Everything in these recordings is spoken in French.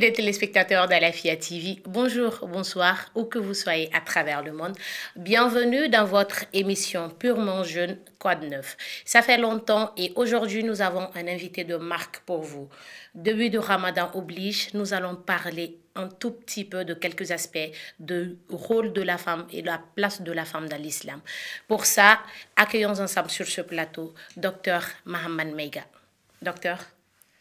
fidèles téléspectateurs d'Alafia TV, bonjour, bonsoir, où que vous soyez à travers le monde. Bienvenue dans votre émission Purement Jeune, Code 9. Ça fait longtemps et aujourd'hui nous avons un invité de marque pour vous. Début de Ramadan oblige, nous allons parler un tout petit peu de quelques aspects du rôle de la femme et de la place de la femme dans l'islam. Pour ça, accueillons ensemble sur ce plateau Dr Mohamed Meiga. Docteur,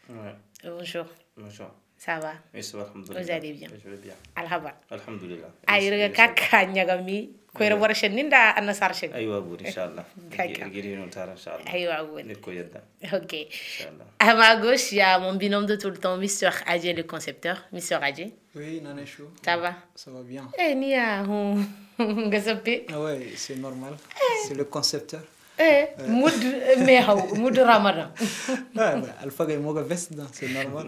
ouais. Bonjour. Bonjour. Ça va? Oui, ça va, alhamdoulilah. Vous allez bien? Je vais bien. Alhamdulillah. Alhamdulillah. Ayre kaka nyagami ko yere wara sheninda anasar shen. Aywa bur inshallah. D'accord. Giri non tara inshallah. Aywa bur. Nit ko yedda. OK. Inshallah. À ma gauche, il y a mon binôme de tout le temps, Mr. Adje, le concepteur. Mr. Adje. Oui, Naneshu. Ça va? Ça va bien. Eh, Nia, gazapi. Ah ouais, c'est normal. C'est le concepteur. Mood mehaw, mood Ramadan. Ouais, Alpha Gay Moga veste, c'est normal.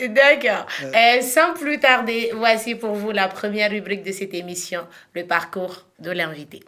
D'accord. Sans plus tarder, voici pour vous la première rubrique de cette émission, le parcours de l'invité.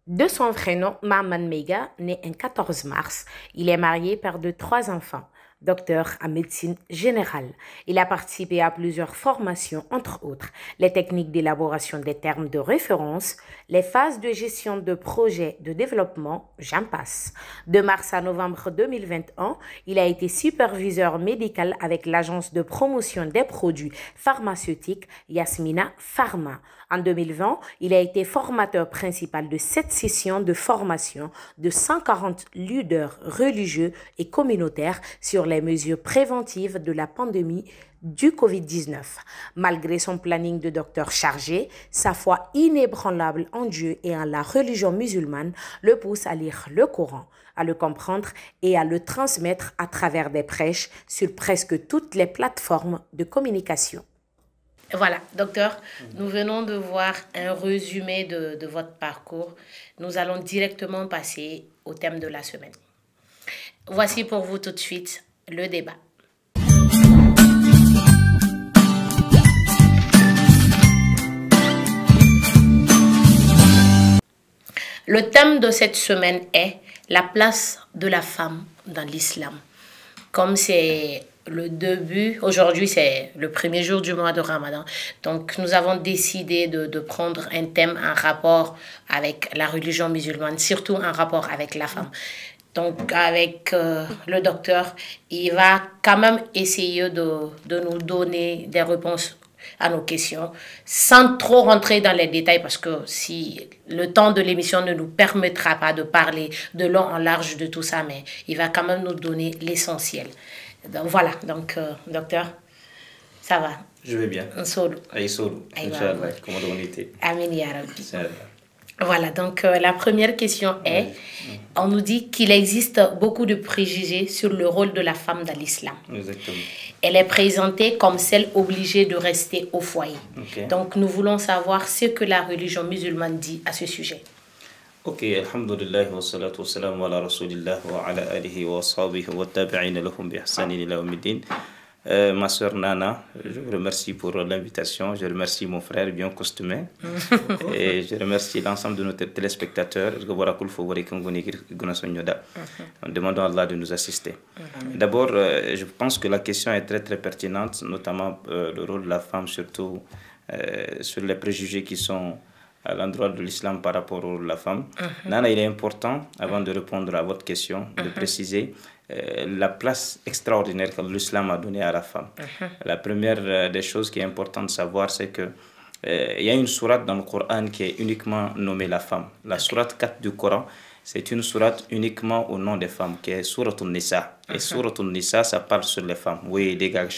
De son vrai nom, Mohamed Meiga, né un 14 mars, il est marié, père de 3 enfants. Docteur en médecine générale. Il a participé à plusieurs formations, entre autres les techniques d'élaboration des termes de référence, les phases de gestion de projets de développement, j'en passe. De mars à novembre 2021, il a été superviseur médical avec l'agence de promotion des produits pharmaceutiques Yasmina Pharma. En 2020, il a été formateur principal de 7 sessions de formation de 140 leaders religieux et communautaires sur les mesures préventives de la pandémie du Covid-19. Malgré son planning de docteur chargé, sa foi inébranlable en Dieu et en la religion musulmane le pousse à lire le Coran, à le comprendre et à le transmettre à travers des prêches sur presque toutes les plateformes de communication. Voilà, docteur, nous venons de voir un résumé de votre parcours. Nous allons directement passer au thème de la semaine. Voici pour vous tout de suite le débat. Le thème de cette semaine est la place de la femme dans l'islam. Comme c'est le début, aujourd'hui c'est le premier jour du mois de Ramadan, donc nous avons décidé de prendre un thème en rapport avec la religion musulmane, surtout en rapport avec la femme. Donc avec le docteur, il va quand même essayer de nous donner des réponses à nos questions, sans trop rentrer dans les détails, parce que si le temps de l'émission ne nous permettra pas de parler de long en large de tout ça, mais il va quand même nous donner l'essentiel. Donc voilà, donc docteur, ça va? Je vais bien. Solo. Aïe solo. Inch'Allah, comment on était. Amin ya Rabbi. Voilà, donc la première question est, on nous dit qu'il existe beaucoup de préjugés sur le rôle de la femme dans l'islam. Exactement. Elle est présentée comme celle obligée de rester au foyer. Okay. Donc nous voulons savoir ce que la religion musulmane dit à ce sujet. Ok, alhamdulillah wa salatu wa salam ala rasulillah wa ala alihi wa ashabihi wa tabi'ina lahum bi ihsanin ila yawmiddin. Ma soeur Nana, je vous remercie pour l'invitation. Je remercie mon frère bien costumé. Et je remercie l'ensemble de nos téléspectateurs. En demandant à Allah de nous assister. D'abord, je pense que la question est très très pertinente, notamment le rôle de la femme, surtout sur les préjugés qui sont à l'endroit de l'islam par rapport au rôle de la femme. Nana, il est important, avant de répondre à votre question, de préciser la place extraordinaire que l'islam a donnée à la femme. La première des choses qui est importante de savoir, c'est que il y a une sourate dans le Coran qui est uniquement nommée la femme. La sourate 4 du Coran, c'est une sourate uniquement au nom des femmes, qui est Sourate Nisa. Et Sourate Nisa, ça parle sur les femmes. Oui, les gars.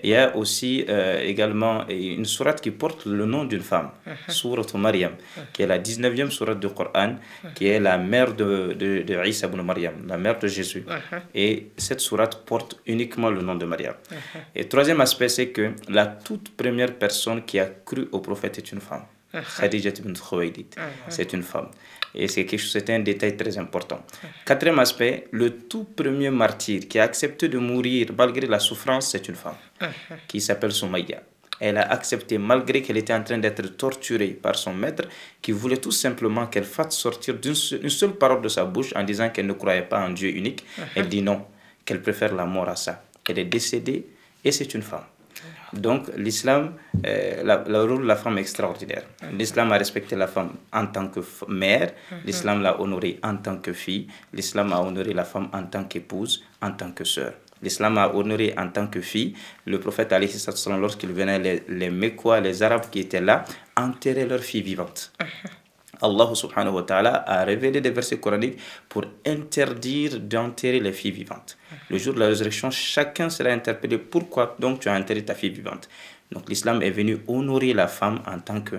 Il y a aussi également une sourate qui porte le nom d'une femme, Sourate Maryam, qui est la 19e sourate du Coran, qui est la mère de Isa ibn Maryam, la mère de Jésus. Et cette sourate porte uniquement le nom de Maryam. Et troisième aspect, c'est que la toute première personne qui a cru au prophète est une femme. Khadija ibn Khuwaylid, c'est une femme. Et c'est un détail très important. Quatrième aspect, le tout premier martyr qui a accepté de mourir malgré la souffrance, c'est une femme qui s'appelle Soumaïa. elle a accepté malgré qu'elle était en train d'être torturée par son maître qui voulait tout simplement qu'elle fasse sortir une seule parole de sa bouche en disant qu'elle ne croyait pas en Dieu unique. Elle dit non, qu'elle préfère la mort à ça. Elle est décédée et c'est une femme. Donc l'islam, le rôle de la femme est extraordinaire. L'islam a respecté la femme en tant que mère, l'islam l'a honorée en tant que fille, l'islam a honoré la femme en tant qu'épouse, en tant que sœur. L'islam a honoré en tant que fille. Le prophète, lorsqu'il venait, les Mécois, les Arabes qui étaient là, enterraient leurs filles vivantes. Allah subhanahu wa ta'ala a révélé des versets coraniques pour interdire d'enterrer les filles vivantes. Le jour de la résurrection, chacun sera interpellé. Pourquoi donc tu as enterré ta fille vivante? Donc l'islam est venu honorer la femme en tant que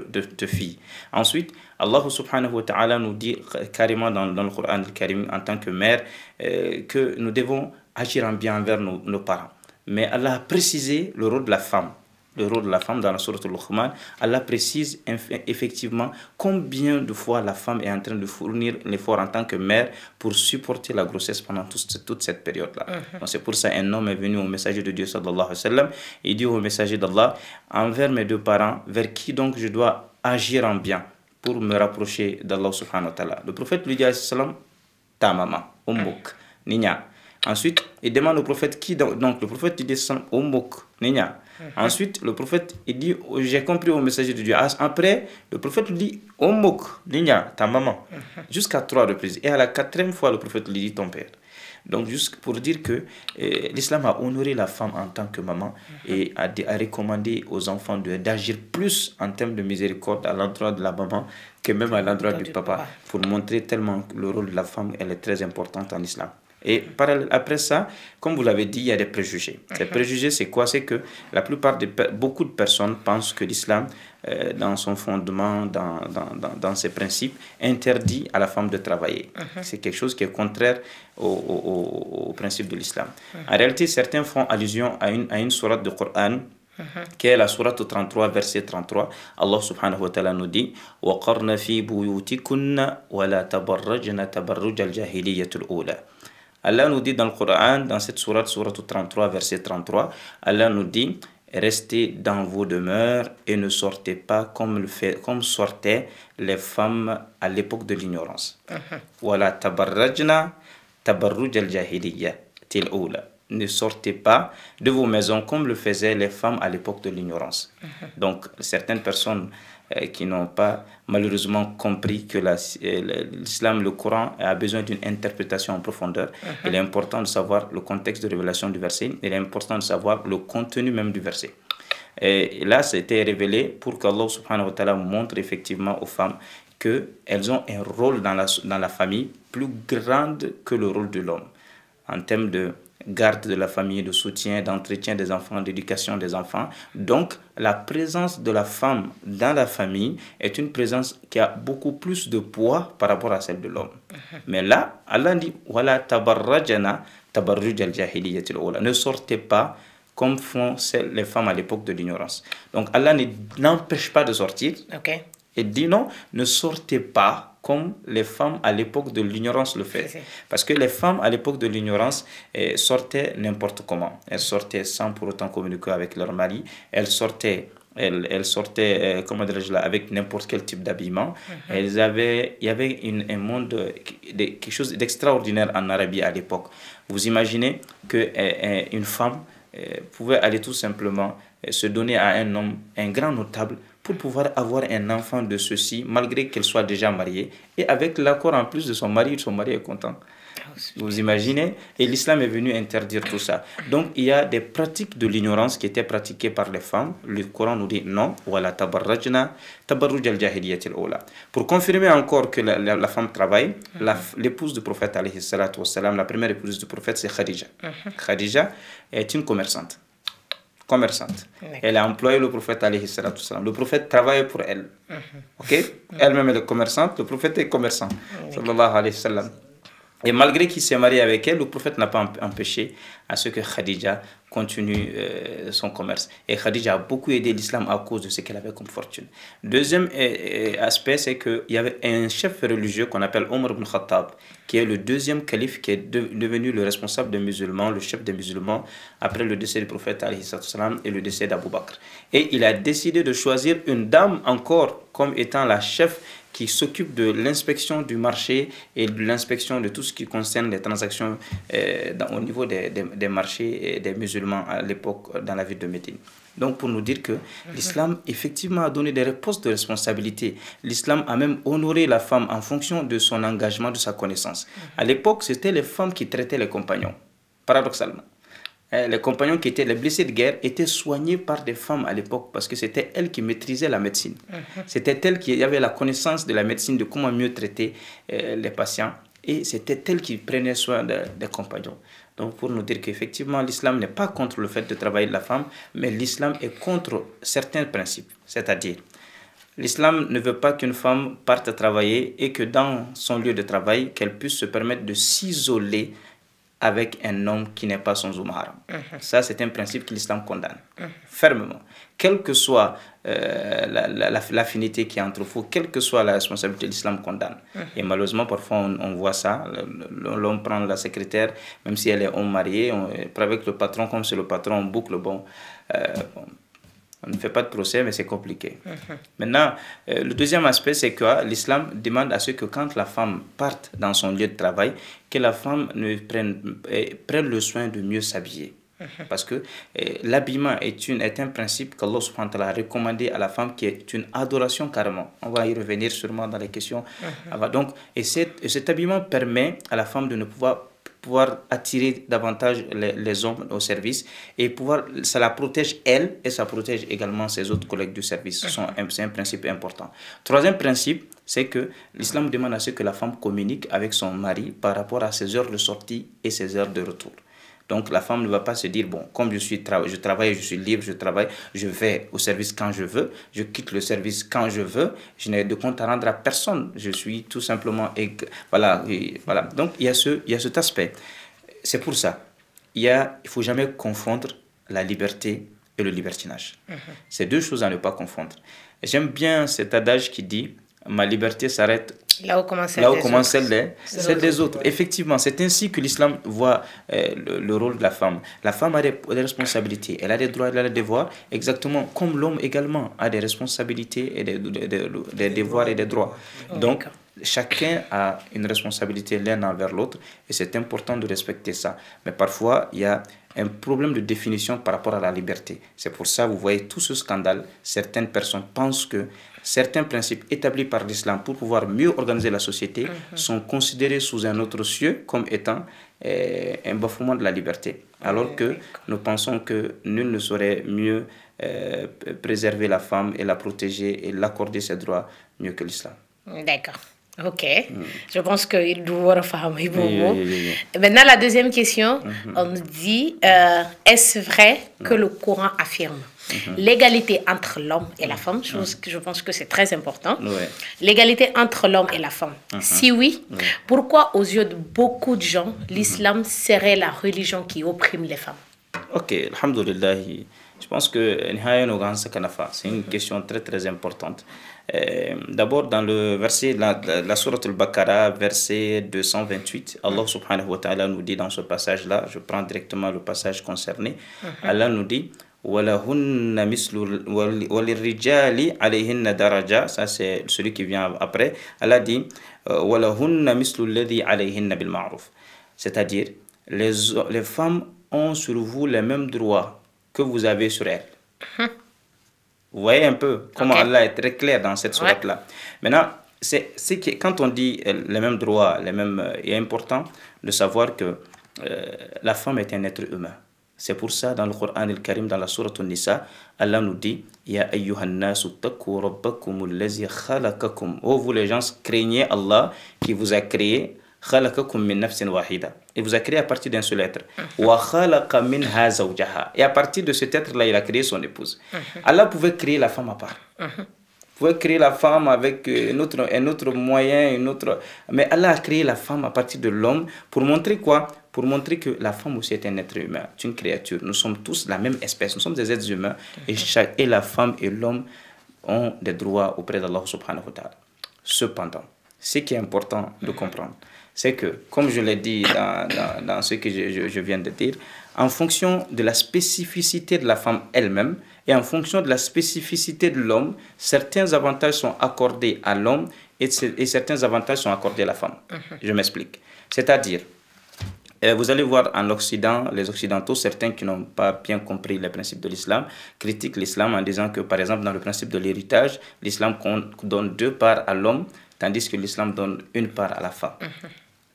de fille. Ensuite, Allah subhanahu wa ta'ala nous dit carrément dans le Coran al-Karim en tant que mère que nous devons agir en bien envers nos parents. Mais Allah a précisé le rôle de la femme. Le rôle de la femme dans la sourate Al-Luqman, Allah précise effectivement combien de fois la femme est en train de fournir l'effort en tant que mère pour supporter la grossesse pendant toute cette période-là. Donc c'est pour ça un homme est venu au messager de Dieu sallallahu alayhi wa sallam, il dit au messager d'Allah, envers mes deux parents, vers qui donc je dois agir en bien pour me rapprocher d'Allah subhanahu wa ta'ala. Le prophète lui dit alayhi salam, ta maman, ummuk, ninya. Ensuite, il demande au prophète qui donc le prophète lui dit ummuk, ninya. Ensuite, le prophète, il dit, j'ai compris au messager de Dieu. Après, le prophète lui dit, Omok, Ligna, ta maman. Jusqu'à 3 reprises. Et à la 4e fois, le prophète lui dit, ton père. Donc, juste pour dire que l'islam a honoré la femme en tant que maman et a recommandé aux enfants d'agir plus en termes de miséricorde à l'endroit de la maman que même à l'endroit du papa. Pour montrer tellement que le rôle de la femme, elle est très importante en islam. Et après ça, comme vous l'avez dit, il y a des préjugés. Ces préjugés, c'est quoi? C'est que beaucoup de personnes pensent que l'islam, dans son fondement, dans ses principes, interdit à la femme de travailler. C'est quelque chose qui est contraire au principe de l'islam. En réalité, certains font allusion à une sourate de Coran, qui est la sourate 33, verset 33. Allah subhanahu wa ta'ala nous dit وَقَرْنَ فِي بُيُوتِكُنَّ وَلَا تَبَرَّجْنَ تَبَرُّجَ الْجَاهِلِيَّةِ الْأُولَى. Allah nous dit dans le Coran, dans cette sourate 33, verset 33, Allah nous dit restez dans vos demeures et ne sortez pas comme sortaient les femmes à l'époque de l'ignorance. Wala tabarrajna tabarruj al-jahiliyya til-oula. Ne sortez pas de vos maisons comme le faisaient les femmes à l'époque de l'ignorance. Donc, certaines personnes qui n'ont pas malheureusement compris que l'islam, le Coran, a besoin d'une interprétation en profondeur. Il est important de savoir le contexte de révélation du verset. Il est important de savoir le contenu même du verset. Et là, c'était révélé pour qu'Allah subhanahu wa ta'ala montre effectivement aux femmes qu'elles ont un rôle dans la famille plus grand que le rôle de l'homme en termes de garde de la famille, de soutien, d'entretien des enfants, d'éducation des enfants. Donc, la présence de la femme dans la famille est une présence qui a beaucoup plus de poids par rapport à celle de l'homme. Mais là, Allah dit « Wala tabarrajana tabarruj al-jahiliyyati al-ula » Ne sortez pas comme font les femmes à l'époque de l'ignorance. Donc, Allah n'empêche pas de sortir. Et dit non, ne sortez pas comme les femmes à l'époque de l'ignorance le faisaient. Parce que les femmes à l'époque de l'ignorance sortaient n'importe comment. Elles sortaient sans pour autant communiquer avec leur mari. Elles sortaient comment dirais-je là, avec n'importe quel type d'habillement. Il y avait un monde, quelque chose d'extraordinaire en Arabie à l'époque. Vous imaginez qu'une femme pouvait aller tout simplement se donner à un homme, un grand notable, pour pouvoir avoir un enfant de ceci, malgré qu'elle soit déjà mariée, et avec l'accord en plus de son mari est content. Vous imaginez? Et l'islam est venu interdire tout ça. Donc, il y a des pratiques de l'ignorance qui étaient pratiquées par les femmes. Le Coran nous dit non. Wala tabarrajna tabarruj al-jahiliyyati al-ula. Pour confirmer encore que la femme travaille, l'épouse du prophète, alayhi salatu wassalam, la première épouse du prophète, c'est Khadija. Khadija est une commerçante. Elle a employé le prophète alayhi salatu wassalam. Le prophète travaille pour elle. Ok? Elle-même elle est commerçante, le prophète est commerçant. Sallallahu alayhi wa sallam. Et malgré qu'il s'est marié avec elle, le prophète n'a pas empêché à ce que Khadija continue son commerce. Et Khadija a beaucoup aidé l'islam à cause de ce qu'elle avait comme fortune. Deuxième aspect, c'est qu'il y avait un chef religieux qu'on appelle Omar ibn Khattab, qui est le deuxième calife qui est devenu le responsable des musulmans, le chef des musulmans, après le décès du prophète et le décès d'Abu Bakr. Et il a décidé de choisir une dame encore comme étant la chef qui s'occupe de l'inspection du marché et de l'inspection de tout ce qui concerne les transactions au niveau des marchés et des musulmans à l'époque dans la ville de Médine. Donc pour nous dire que l'islam effectivement a donné des postes de responsabilité. L'islam a même honoré la femme en fonction de son engagement, de sa connaissance. À l'époque, c'était les femmes qui traitaient les compagnons, paradoxalement. Les compagnons qui étaient les blessés de guerre étaient soignés par des femmes à l'époque parce que c'était elles qui maîtrisaient la médecine. C'était elles qui avaient la connaissance de la médecine, de comment mieux traiter les patients. Et c'était elles qui prenaient soin des compagnons. Donc pour nous dire qu'effectivement l'islam n'est pas contre le fait de travailler la femme, mais l'islam est contre certains principes. C'est-à-dire, l'islam ne veut pas qu'une femme parte travailler et que dans son lieu de travail, qu'elle puisse se permettre de s'isoler avec un homme qui n'est pas son mahram. Ça, c'est un principe que l'islam condamne fermement. Quelle que soit l'affinité qui est entre vous, quelle que soit la responsabilité, l'islam condamne. Et malheureusement, parfois, on voit ça. L'homme prend la secrétaire, même si elle est homme marié, avec le patron, comme c'est le patron, on boucle. On ne fait pas de procès, mais c'est compliqué. Maintenant, le deuxième aspect, c'est que l'islam demande à ce que quand la femme parte dans son lieu de travail, que la femme prenne le soin de mieux s'habiller. Parce que l'habillement est un principe qu'Allah subhanahu wa ta'ala a recommandé à la femme, qui est une adoration carrément. On va y revenir sûrement dans les questions. Donc, cet habillement permet à la femme de ne pouvoir attirer davantage les hommes au service et ça la protège elle et ça protège également ses autres collègues du service. C'est un principe important. Troisième principe, c'est que l'islam demande à ce que la femme communique avec son mari par rapport à ses heures de sortie et ses heures de retour. Donc la femme ne va pas se dire, bon, comme je travaille, je suis libre, je vais au service quand je veux, je quitte le service quand je veux, je n'ai de compte à rendre à personne, je suis tout simplement... Voilà. Donc il y a cet aspect. C'est pour ça, il ne faut jamais confondre la liberté et le libertinage. C'est deux choses à ne pas confondre. J'aime bien cet adage qui dit, ma liberté s'arrête là où commence celle des autres. Effectivement, c'est ainsi que l'islam voit le rôle de la femme. La femme a des responsabilités, elle a des droits, elle a des devoirs, exactement comme l'homme également a des responsabilités et des devoirs et des droits. Donc, chacun a une responsabilité l'un envers l'autre et c'est important de respecter ça. Mais parfois, il y a un problème de définition par rapport à la liberté. C'est pour ça que vous voyez tout ce scandale. Certaines personnes pensent que certains principes établis par l'islam pour pouvoir mieux organiser la société sont considérés sous un autre cieux comme étant un bafouement de la liberté. Alors que nous pensons que nul ne saurait mieux préserver la femme et la protéger et l'accorder ses droits mieux que l'islam. D'accord. Ok. Je pense qu'il doit faire Maintenant, la deuxième question, on nous dit, est-ce vrai que le Coran affirme l'égalité entre l'homme et la femme, chose que je pense que c'est très important. L'égalité entre l'homme et la femme. Si oui, pourquoi aux yeux de beaucoup de gens, l'islam serait la religion qui opprime les femmes? Ok, alhamdoulilah. Je pense que c'est une question très très importante. D'abord, dans le verset, la sourate al-Baqarah, verset 228, Allah subhanahu wa ta'ala nous dit dans ce passage-là, je prends directement le passage concerné, Allah nous dit وَلَهُنَّ مِثْلُ وَلِلرِّجَالِ عَلَيْهِنَّ دَرَجَةٌ, ça c'est celui qui vient après. Allah dit وَلَهُنَّ مِثْلُ الَّذِي عَلَيْهِنَّ بِالْمَعْرُوفِ, c'est-à-dire les femmes ont sur vous les mêmes droits que vous avez sur elles. Vous voyez un peu comment Allah est très clair dans cette sourate-là. Maintenant, c'est que quand on dit les mêmes droits, il est important de savoir que la femme est un être humain. C'est pour ça, dans le Coran al-Karim, dans la sourate An-Nisa, Allah nous dit Ya ayyuhan nasu taqu rabbakum allazi khalaqakum. Oh, vous les gens, craignez Allah qui vous a créé. Khalaqakum min nafsin wahida. Il vous a créé à partir d'un seul être. Wa khalaqa minha zawjaha. Et à partir de cet être-là, il a créé son épouse. Allah pouvait créer la femme à part. pouvez créer la femme avec un autre moyen, mais Allah a créé la femme à partir de l'homme pour montrer quoi? Pour montrer que la femme aussi est un être humain, c'est une créature. Nous sommes tous la même espèce, nous sommes des êtres humains et la femme et l'homme ont des droits auprès d'Allah subhanahu wa ta'ala. Cependant, ce qui est important de comprendre, c'est que, comme je l'ai dit dans ce que je viens de dire, en fonction de la spécificité de la femme elle-même et en fonction de la spécificité de l'homme, certains avantages sont accordés à l'homme et certains avantages sont accordés à la femme. Je m'explique. C'est-à-dire, vous allez voir en Occident, les Occidentaux, certains qui n'ont pas bien compris les principes de l'islam, critiquent l'islam en disant que, par exemple, dans le principe de l'héritage, l'islam donne 2 parts à l'homme, tandis que l'islam donne 1 part à la femme.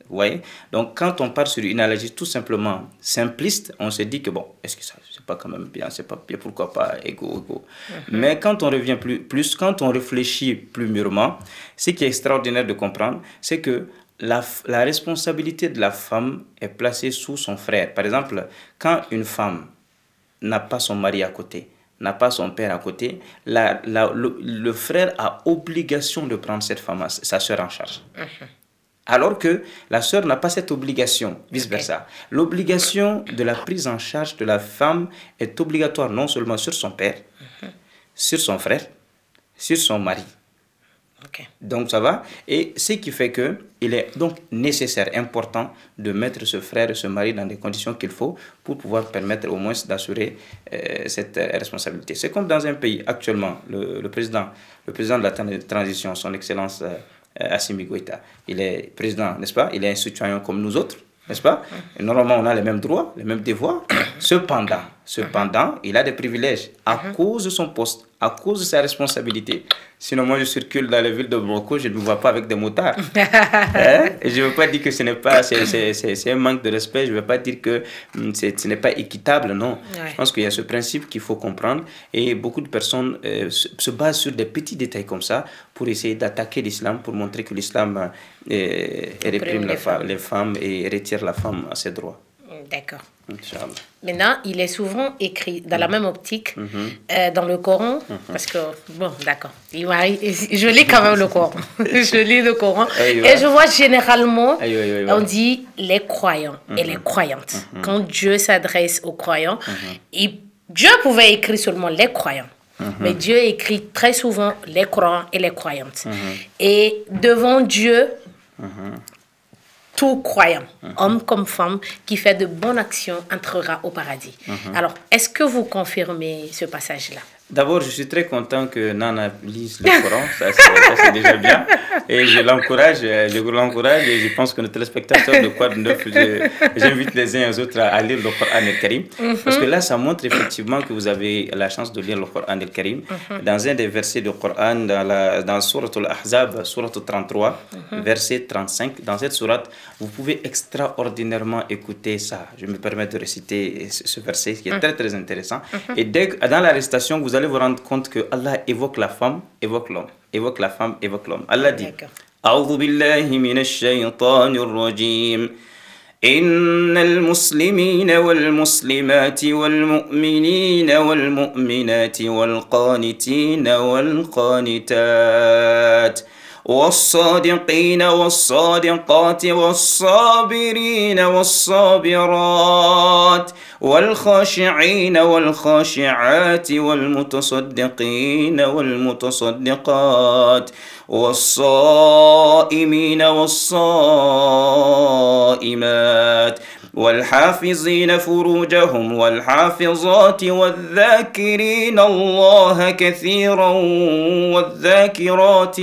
Vous voyez? Donc, quand on part sur une analogie tout simplement simpliste, on se dit que, bon, est-ce que ça, c'est pas quand même bien, c'est pas bien, pourquoi pas, égaux. Mais quand on revient plus, quand on réfléchit plus mûrement, ce qui est extraordinaire de comprendre, c'est que la responsabilité de la femme est placée sous son frère. Par exemple, quand une femme n'a pas son mari à côté, n'a pas son père à côté, le frère a obligation de prendre cette femme, sa soeur en charge. Alors que la sœur n'a pas cette obligation, vice-versa. L'obligation de la prise en charge de la femme est obligatoire non seulement sur son père, sur son frère, sur son mari. Donc ça va. Et ce qui fait qu'il est donc nécessaire, important de mettre ce frère et ce mari dans des conditions qu'il faut pour pouvoir permettre au moins d'assurer cette responsabilité. C'est comme dans un pays actuellement, le président de la transition, son excellence Assimi Goïta, il est président, n'est-ce pas? Il est un citoyen comme nous autres, n'est-ce pas? Et normalement, on a les mêmes droits, les mêmes devoirs. Cependant, il a des privilèges à cause de son poste, à cause de sa responsabilité. Sinon, moi, je circule dans les villes de Bamako, je ne me vois pas avec des motards. Et je ne veux pas dire que ce n'est pas, c'est un manque de respect, je ne veux pas dire que ce n'est pas équitable, non. Ouais. Je pense qu'il y a ce principe qu'il faut comprendre et beaucoup de personnes se basent sur des petits détails comme ça pour essayer d'attaquer l'islam, pour montrer que l'islam réprime les femmes et retire la femme à ses droits. D'accord. Maintenant, il est souvent écrit dans la même optique dans le Coran, parce que, bon, d'accord, je lis quand même le Coran. Je lis le Coran et je vois généralement, on dit les croyants et les croyantes. Quand Dieu s'adresse aux croyants, Dieu pouvait écrire seulement les croyants. Mais Dieu écrit très souvent les croyants et les croyantes. Et devant Dieu, tout croyant, homme comme femme, qui fait de bonnes actions entrera au paradis. Alors, est-ce que vous confirmez ce passage-là? D'abord, je suis très content que Nana lise le Coran, ça c'est déjà bien. Et je l'encourage et je pense que nos téléspectateurs de Quad 9, j'invite les uns et les autres à lire le Coran al-Karim. Parce que là, ça montre effectivement que vous avez la chance de lire le Coran al-Karim. Dans un des versets du Coran, dans Surat al-Ahzab, Surat 33, verset 35, dans cette sourate, vous pouvez extraordinairement écouter ça. Je me permets de réciter ce verset qui est très très intéressant. Et dans la récitation, vous allez vous rendre compte que Allah évoque la femme, évoque l'homme, évoque la femme, évoque l'homme. Allah dit A'udhu billahi minash shaytanir rajim. إن المسلمين والمسلمات والمؤمنين والمؤمنات والقانتين والقانتات والصادقين والصادقات والصابرين والصابرات والخاشعين والخاشعات والمتصدقين والمتصدقات والصائمين والصائمات والحافظين فروجهم والحافظات والذاكرين الله كثيرا والذاكرات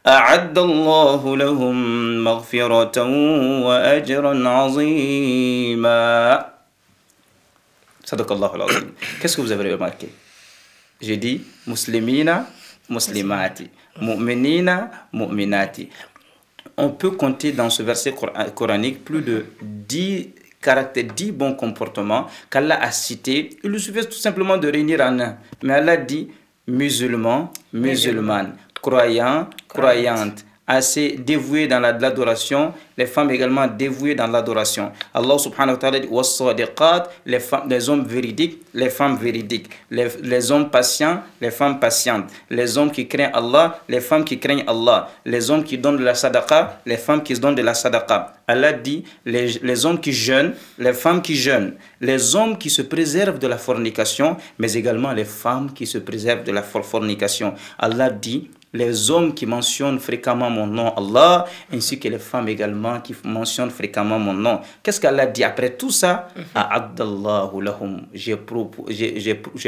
أعد الله لهم مغفرة وأجرا عظيما. صدق الله العظيم. Qu'est-ce que vous avez remarqué? J'ai dit muslimina, muslimati, mu'minina, mu'minati. On peut compter dans ce verset coranique plus de 10 caractères, 10 bons comportements qu'Allah a cités. Il nous suffit tout simplement de réunir en un. Mais Allah dit musulman, musulmane, croyant, croyante, assez dévouées dans l'adoration, les femmes également dévouées dans l'adoration. Allah subhanahu wa ta'ala dit was-sadiqat, les hommes véridiques, les femmes véridiques, les hommes patients, les femmes patientes, les hommes qui craignent Allah, les femmes qui craignent Allah, les hommes qui donnent de la sadaqa, les femmes qui donnent de la sadaqa. Allah dit les hommes qui jeûnent, les femmes qui jeûnent, les hommes qui se préservent de la fornication, mais également les femmes qui se préservent de la fornication. Allah dit les hommes qui mentionnent fréquemment mon nom, Allah, ainsi que les femmes également qui mentionnent fréquemment mon nom. Qu'est-ce qu'Allah dit après tout ça? A'addallahu lahum, j'ai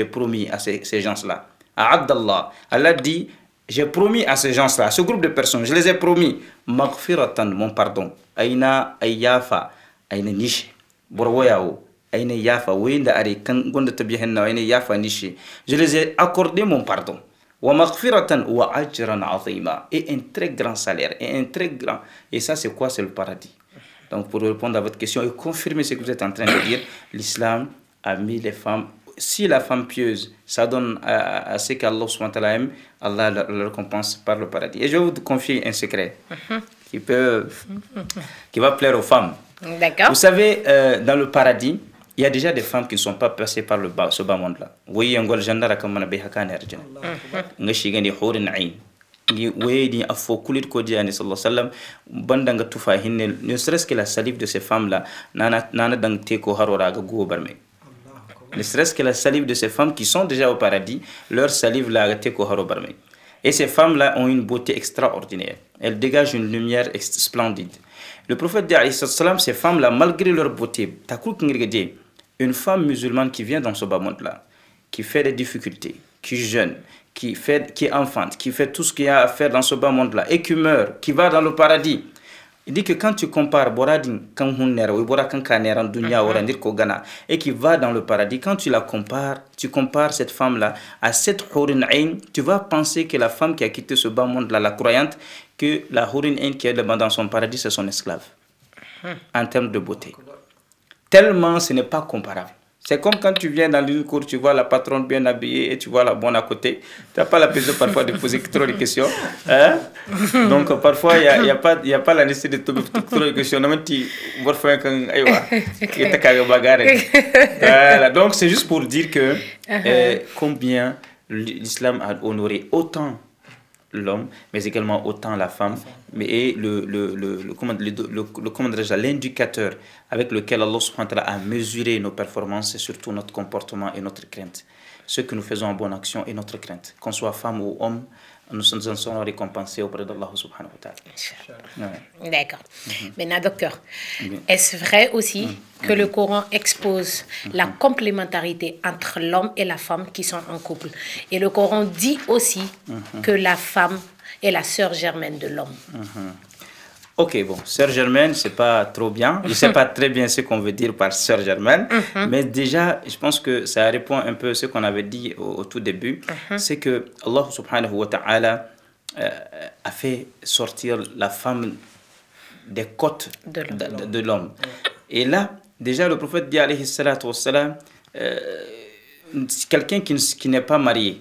promis à ces gens-là. A'addallah, Allah dit, j'ai promis à ces gens-là, à ce groupe de personnes, je les ai promis, maghfiratan, mon pardon, aina ayafa, aina niche, borwoyao, aina yafa, wenda are kan gonda tabihenna, aina yafa niche, je les ai accordé mon pardon. Et un très grand salaire, et un très grand. Et ça, c'est quoi? C'est le paradis. Donc, pour répondre à votre question et confirmer ce que vous êtes en train de dire, l'islam a mis les femmes. Si la femme pieuse, ça donne à ce qu'Allah subhanahu wa ta'ala aime, Allah le récompense par le paradis. Et je vais vous confier un secret qui va plaire aux femmes. D'accord. Vous savez, dans le paradis, il y a déjà des femmes qui ne sont pas passées par ce bas monde-là. Vous voyez, un gol comme on a béha kan erjan. Ngashi gani hurin ain. Ni wédi afo kulit ko diani sallallahu alayhi wa sallam. Bandanga tufa hinne. Ne serait-ce que la salive de ces femmes-là, nana dang teko harora ga go barme. Ne serait-ce que la salive de ces femmes qui sont déjà au paradis, leur salive là ga teko haro barme. Et ces femmes-là ont une beauté extraordinaire. Elles dégagent une lumière splendide. Le prophète dit alayhi salam, ces femmes-là, malgré leur beauté, une femme musulmane qui vient dans ce bas monde-là, qui fait des difficultés, qui jeûne, qui est enfante, qui fait tout ce qu'il y a à faire dans ce bas monde-là, et qui meurt, qui va dans le paradis. Il dit que quand tu compares et qui va dans le paradis, quand tu la compares, tu compares cette femme-là à cette Hourin Ain, tu vas penser que la femme qui a quitté ce bas monde-là, la croyante, que la Hourin Ain qui est dans son paradis, c'est son esclave, en termes de beauté. Tellement ce n'est pas comparable. C'est comme quand tu viens dans le cours, tu vois la patronne bien habillée et tu vois la bonne à côté. Tu n'as pas la plaisir parfois de poser trop de questions. Hein? Donc parfois, il n'y a pas la nécessité de poser trop de questions. Voilà. Donc c'est juste pour dire que combien l'islam a honoré autant l'homme, mais également autant la femme, mais l'indicateur avec lequel Allah subhanahu wa ta'ala a mesuré nos performances, c'est surtout notre comportement et notre crainte. Ce que nous faisons en bonne action et notre crainte. Qu'on soit femme ou homme, nous serons récompensés auprès d'Allah subhanahu wa ta'ala. Ouais. D'accord. Maintenant, docteur, est-ce vrai aussi que le Coran expose la complémentarité entre l'homme et la femme qui sont en couple? Et le Coran dit aussi que la femme est la sœur germaine de l'homme. Ok, bon, sœur germaine, c'est pas trop bien. Je ne sais pas très bien ce qu'on veut dire par sœur germaine, mais déjà, je pense que ça répond un peu à ce qu'on avait dit au tout début. C'est que Allah subhanahu wa ta'ala a fait sortir la femme des côtes de l'homme. Et là, déjà, le prophète dit alayhi salatu wassalam, quelqu'un qui n'est pas marié,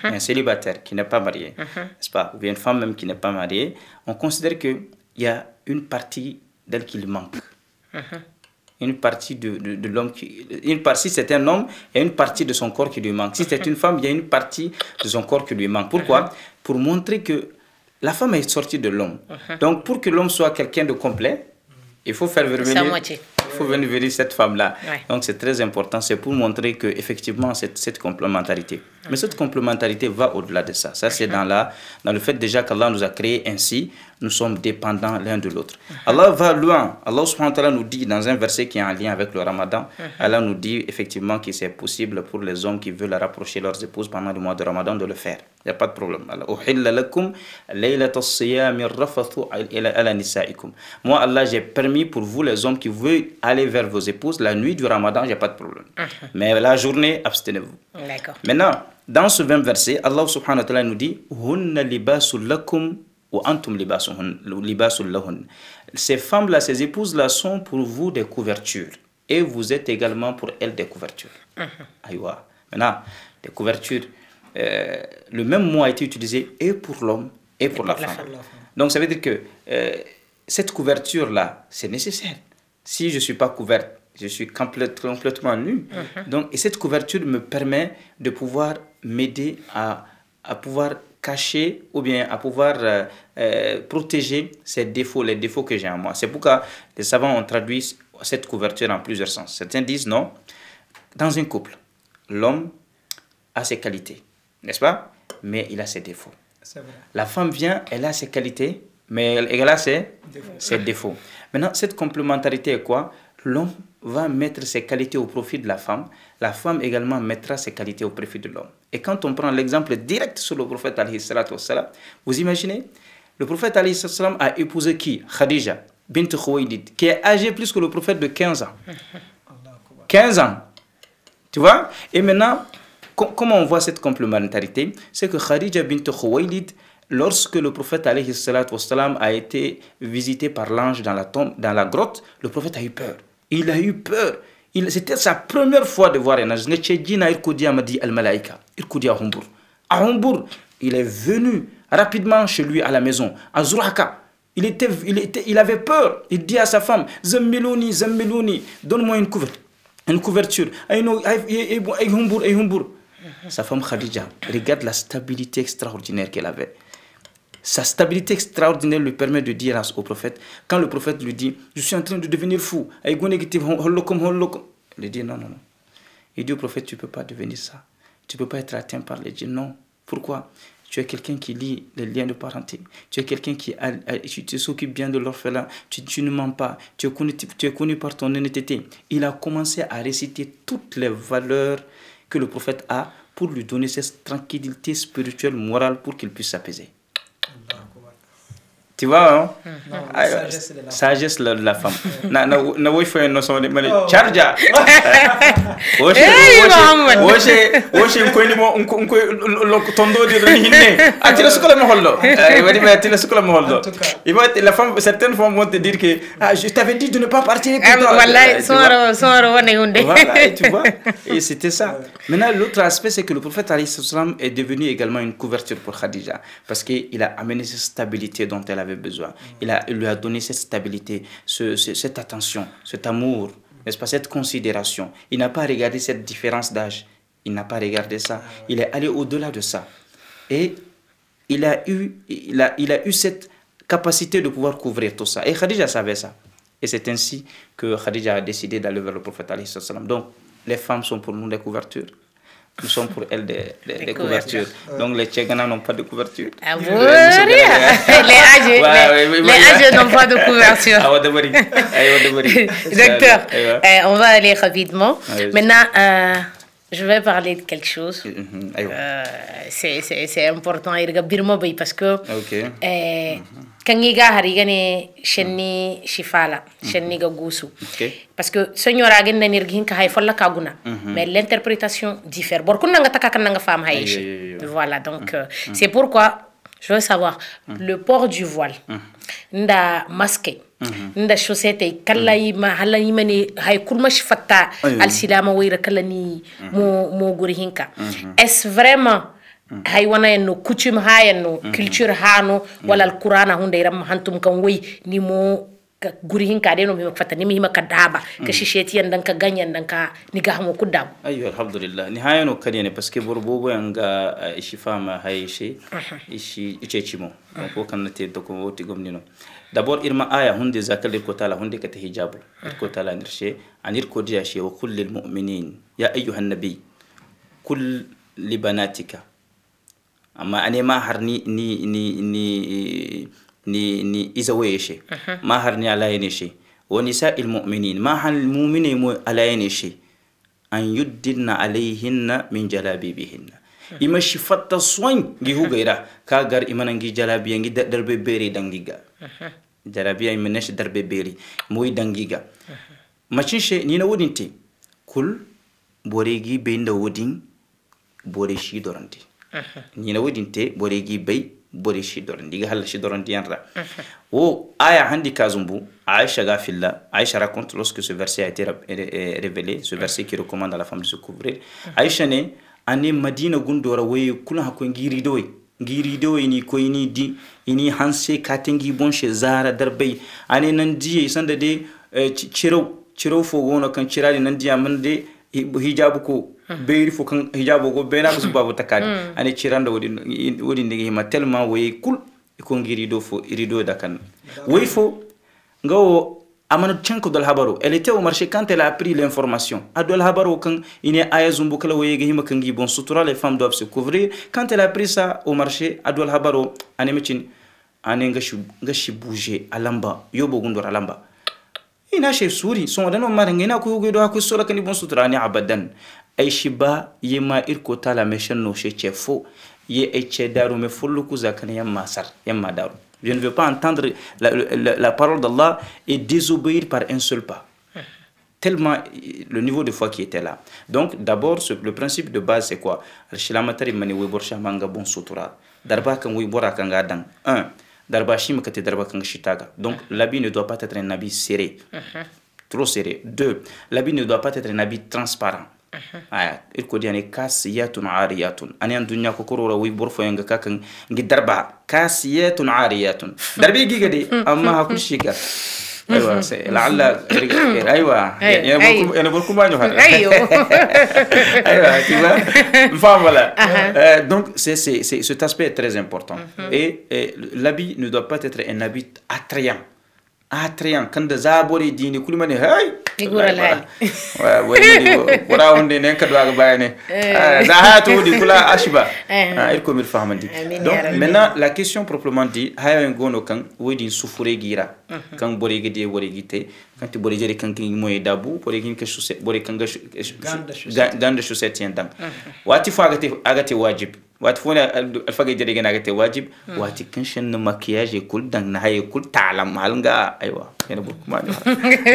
un célibataire qui n'est pas marié, n'est-ce pas, ou bien une femme même qui n'est pas mariée, on considère qu'il y a une partie d'elle qui lui manque. Une partie de l'homme si c'est un homme, il y a une partie de son corps qui lui manque. Si c'est une femme, il y a une partie de son corps qui lui manque. Pourquoi? Pour montrer que la femme est sortie de l'homme. Donc, pour que l'homme soit quelqu'un de complet, il faut faire venir cette femme-là. Donc, c'est très important. C'est pour montrer qu'effectivement, cette complémentarité. Mais cette complémentarité va au-delà de ça. Ça, c'est dans le fait déjà qu'Allah nous a créés ainsi. Nous sommes dépendants l'un de l'autre. Allah va loin. Allah subhanahu wa ta'ala nous dit dans un verset qui est en lien avec le Ramadan, Allah nous dit effectivement que c'est possible pour les hommes qui veulent rapprocher leurs épouses pendant le mois de Ramadan de le faire. Il n'y a pas de problème. Moi, Allah, j'ai permis pour vous les hommes qui veulent aller vers vos épouses la nuit du Ramadan, il n'y a pas de problème. Mais la journée, abstenez-vous. Maintenant, dans ce même verset, Allah subhanahu wa ta'ala nous dit Hunna libasul lakum wa antum libasul lahun. Ces femmes-là, ces épouses-là sont pour vous des couvertures. Et vous êtes également pour elles des couvertures. Aïwa. Maintenant, des couvertures, le même mot a été utilisé et pour l'homme et pour la femme. Donc ça veut dire que cette couverture-là, c'est nécessaire. Si je ne suis pas couverte, je suis complètement nu. Donc, et cette couverture me permet de pouvoir m'aider à pouvoir cacher ou bien à pouvoir protéger ces défauts, les défauts que j'ai en moi. C'est pourquoi les savants ont traduit cette couverture en plusieurs sens. Certains disent non. Dans un couple, l'homme a ses qualités, n'est-ce pas? Mais il a ses défauts. C'est vrai. La femme vient, elle a ses qualités, mais elle a ses défauts. Maintenant, cette complémentarité est quoi? L'homme va mettre ses qualités au profit de la femme également mettra ses qualités au profit de l'homme. Et quand on prend l'exemple direct sur le prophète alayhi salatu wassalam, vous imaginez, le prophète alayhi salatu wassalam a épousé qui? Khadija bint Khuwaylid, qui est âgée plus que le prophète de 15 ans. 15 ans. Tu vois? Et maintenant, comment on voit cette complémentarité? C'est que Khadija bint Khuwaylid, lorsque le prophète alayhi salatu wassalam a été visité par l'ange dans la grotte, le prophète a eu peur. Il a eu peur. C'était sa première fois de voir un ange. À Humbour, il est venu rapidement chez lui à la maison, à Zuraka. Il avait peur. Il dit à sa femme, Zammilouni, Zammilouni, donne-moi une couverture. Sa femme Khadija, regarde la stabilité extraordinaire qu'elle avait. Sa stabilité extraordinaire lui permet de dire au prophète, quand le prophète lui dit, je suis en train de devenir fou, il dit non. Il dit au prophète, tu ne peux pas devenir ça. Tu ne peux pas être atteint par les djinns. Non. Pourquoi? Tu es quelqu'un qui lie les liens de parenté. Tu es quelqu'un qui s'occupe bien de l'orphelin. Tu ne mens pas. Tu es connu par ton honnêteté. Il a commencé à réciter toutes les valeurs que le prophète a pour lui donner cette tranquillité spirituelle, morale, pour qu'il puisse s'apaiser. Tu vois, hein? Sagesse de la femme. Na oui faut une notion de charger. Oche ko tondo de hinne. Atila sukola mo hollo. Wadi ma atila sukola mo hollo. La femme, certaines femmes vont te dire que je t'avais dit de ne pas partir. Wallahi sonro wone hunde. Voilà, tu vois. Et c'était ça. Maintenant l'autre aspect c'est que le prophète alayhi salam est devenu également une couverture pour Khadija parce qu'il a amené cette stabilité dont elle avait besoin. Il lui a donné cette stabilité, cette attention, cet amour, n'est-ce pas, cette considération. Il n'a pas regardé cette différence d'âge. Il n'a pas regardé ça. Il est allé au-delà de ça. Et il a eu cette capacité de pouvoir couvrir tout ça. Et Khadija savait ça. Et c'est ainsi que Khadija a décidé d'aller vers le prophète alayhi salam. Donc, les femmes sont pour nous des couvertures. Nous sommes pour elles des couvertures. Donc les Tchèganas n'ont pas de couverture. Ah bon? Les âges n'ont pas de couverture. Docteur, on va aller rapidement. Maintenant, je vais parler de quelque chose. C'est important parce que quand il y a chenni shifala chenni ga gusu parce que señora gen nanir gin ka hay folla kaguna mais l'interprétation diffère bor kun nga takaka nga femme hay voilà donc c'est pourquoi je veux savoir le port du voile nda masque nda chaussette kallay ma halay mani hay kulma shifatta al silama wayra kallani mo guri hinka est vraiment hay wana en coutume ha en culture ha no wala al qur'ana hunde ram hantum kan way ni mo guri hinka de no mi fata ni mi ka daba ka shisheti yan dan ka ganyan dan ka ni ga mo kudam ayo alhamdulillah ni hayano kadene parce que borbobo yanga ishi fama hayshi ishi ichechimo ko kanate to ko woti gomnino d'abord irma aya hunde zakal ko tala hunde ka ta hijab ko tala nirshe anir ko dia she wa kull lil mu'minin ya ayyuhan nabi kull li banatika amma ane ma har ni izawaye shi ma har ni alayne shi wa nisa'il mu'minin ma hal mu'mini mu alayne shi an yuddilna alayhinna min jalabibihinna ima shi fatta soin gi hugaira ka gar imana ngi jalabiya ngi darbe beri dangiga jalabiya imana shi darbe beri moy dangiga machin she ni na wodinti kul boregi be nda wodin bore shi doranti ni na wodinte boregi bay bore shi dorandi ga hal shi dorandi yanra o aya handi kazumbu Aïcha gafilla Aïcha raconte lorsque ce verset a été révélé, ce verset qui recommande à la femme de se couvrir. Aïcha ne ane Madina gundora way kula hakongi ridoy ngiri do ini ko ini di ini hanse katengi bon she zara darbay ane nan di sanda de ciro fo gono kan cirali nan di amande hijabu ko beiri fo kan hijabu go bena ko subabu takadi ane ciranda wodi ndigi ma tellement way kul ko ngiri do fo irido dakan way fo ngawo Amana Tchanko de Habaro, elle était au marché quand elle a appris l'information. Adol Habaro, quand il y a Ayazumboukala Wegehima Kangi, bon, sutura, les femmes doivent se couvrir. Quand elle a appris ça au marché, Adol Habaro, Anemechin, Anengashi bouger, Alamba, Yobogundor Alamba. Il n'a chez Souri, son adano marangena, Kugudo, Akusola Kanibon Sutra, Abadan. Aishiba, Yema Irkota, la méchante no chez Chefo, Ye Eche Daru, me Fulukuza Kanyam Masar, Yamadaru. Je ne veux pas entendre la parole d'Allah et désobéir par un seul pas. Tellement le niveau de foi qui était là. Donc, d'abord, le principe de base, c'est quoi? Donc, l'habit ne doit pas être un habit serré, trop serré. 2, l'habit ne doit pas être un habit transparent. Il faut dire kasiyatun ariyatun ani an dunya ko korora wi borfo yanga kakan ngi darba kasiyatun ariyatun darbi giga de amma hakul shika aywa c'est la'alla aywa yana borku ma ñu aywa aywa tu vois voilà donc c'est cet aspect est très important et l'habit ne doit pas être un habit attrayant quand des abori dini kulimani hey igurala wara onde nen kadwa ga bayane za hatu di kula ashba il ko mir fahamandi donc maintenant la question proprement dit hayo ngono kan wodi sufure gira kan bori gede wori gite kan ti bori jeri kan ki moy dabu bori kin ke chaussette bori kan gande chaussette yandam wati fo agati wajib wati fo alfaga jeri gena agati wajib wati kan shen maquillage kul dang na haye kul talam halnga aywa ene bu kuma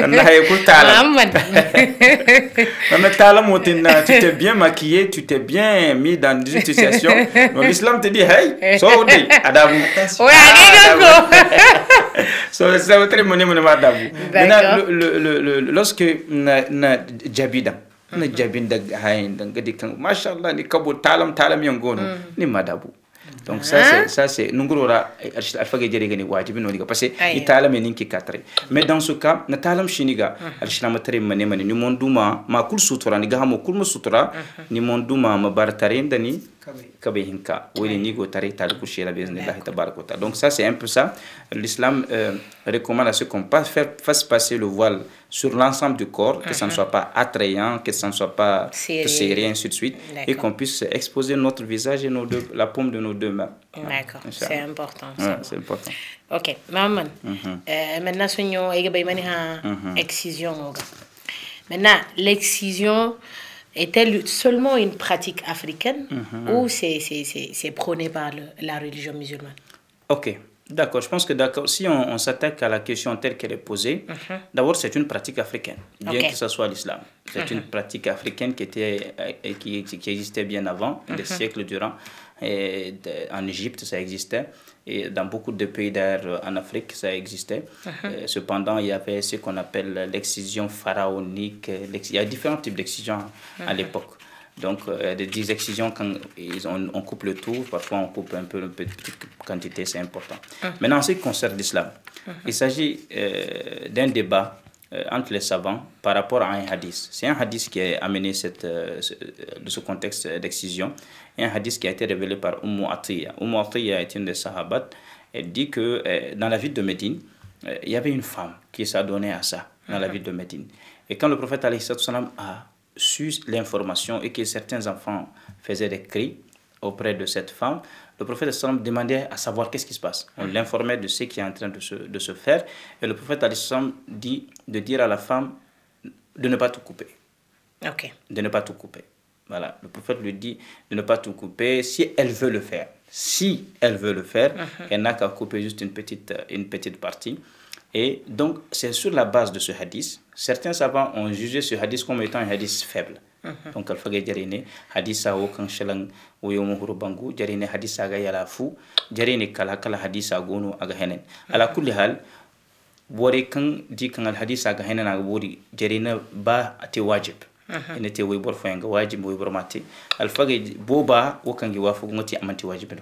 na haye kul talam mais talam motina tu t'es bien maquillé, tu t'es bien mis dans une situation. Donc l'islam te dit hey so dey adabu so c'est très moné adabu. Maintenant lorsque na jabida na jabinda hayin dan gadi kan mashallah ni kabo talam yangono ni madabu. Donc ça c'est nungurora alfaga jeri gani wajibi no diga parce que itala menin ki katre mais dans ce cas na talam shiniga alshama tare mane ni monduma ma kul sutura ni gahamo kul mu sutura ni monduma ma bartare ndani kabe hinka woni ni go tare tal ku shira biznillah tabaraka. Donc ça c'est un peu ça. L'islam recommande à ce qu'on fasse passer le voile sur l'ensemble du corps, que ça ne soit pas attrayant, que ça ne soit pas serré, ainsi de suite, et qu'on puisse exposer notre visage et la paume de nos deux mains. D'accord, c'est important. C'est important. Ok, maman, maintenant, excision. Maintenant, l'excision est-elle seulement une pratique africaine ou c'est prôné par la religion musulmane? Ok. D'accord, je pense que si on s'attaque à la question telle qu'elle est posée, d'abord c'est une pratique africaine, bien que ce soit l'islam. C'est une pratique africaine qui existait bien avant, des siècles durant. Et en Égypte, ça existait. Et dans beaucoup de pays d'ailleurs en Afrique, ça existait. Cependant, il y avait ce qu'on appelle l'excision pharaonique. Il y a différents types d'excisions à l'époque. Donc, des excisions, quand on coupe le tout, parfois on coupe un peu, une petite quantité, c'est important. Maintenant, en ce qui concerne l'islam, il s'agit d'un débat entre les savants par rapport à un hadith. C'est un hadith qui a amené de ce contexte d'excision, un hadith qui a été révélé par Atiyya. Atiyya est une des sahabat. Elle dit que dans la ville de Médine, il y avait une femme qui s'adonnait à ça, dans la ville de Médine. Et quand le prophète alayhi salam a su l'information et que certains enfants faisaient des cris auprès de cette femme, le prophète sallam demandait à savoir qu'est-ce qui se passe. On l'informait de ce qui est en train de se faire et le prophète sallam dit de dire à la femme de ne pas tout couper. De ne pas tout couper. Voilà, le prophète lui dit de ne pas tout couper si elle veut le faire. Si elle veut le faire, elle n'a qu'à couper juste une petite partie. Et donc, c'est sur la base de ce hadith. Certains savants ont jugé ce hadith comme étant un hadith faible. Donc, al-fagay jarine, hadith a aucun chelang ou yomuhuru bangu, jarine hadith a gayala fou, jarine kala hadith a gono aga henen. À la kulihal, bore kan di kan al hadith a ga henen a bori jarine ba te wajib. inete way bor fenga wajib way bor mate alfaga boba wokangi wafu ngoti amanti wajib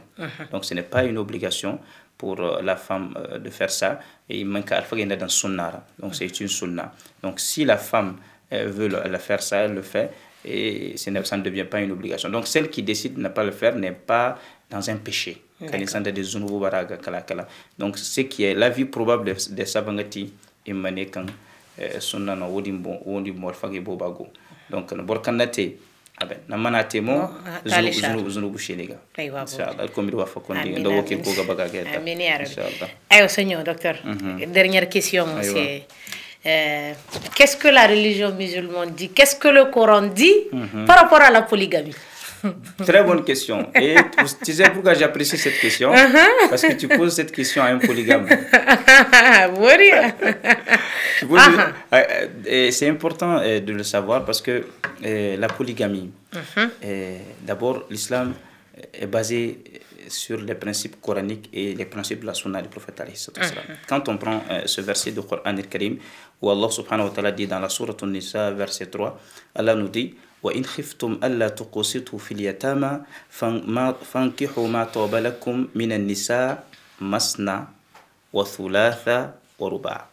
donc ce n'est pas une obligation pour la femme de faire ça et il manque alfaga dans sunnara donc c'est une sunna donc si la femme veut la faire ça elle le fait et ça ne devient pas une obligation donc celle qui décide de ne pas le faire n'est pas dans un péché donc ce qui est l'avis probable de Sabangati et Manekan sunna no wodi mo fage bobago donc no borkanate aben na manate mo zunubu shelega inshallah ko mi wa fakondi ndo woke ko ga baga geta inshallah ayo seigneur docteur dernière question c'est qu'est-ce que la religion musulmane dit, qu'est-ce que le Coran dit par rapport à la polygamie? Très bonne question. Et tu sais pourquoi j'apprécie cette question? Parce que tu poses cette question à un polygame. Et c'est important de le savoir parce que la polygamie, d'abord, l'islam est basé sur les principes coraniques et les principes de la sunna du prophète. Quand on prend ce verset du Coran al-Karim, où Allah subhanahu wa ta'ala dit dans la sourate An-Nisa, verset 3, Allah nous dit وإن خفتم ألا تقسطوا في اليتامى فانكحوا ما طاب لكم من النساء مثنى وثلاث ورباع.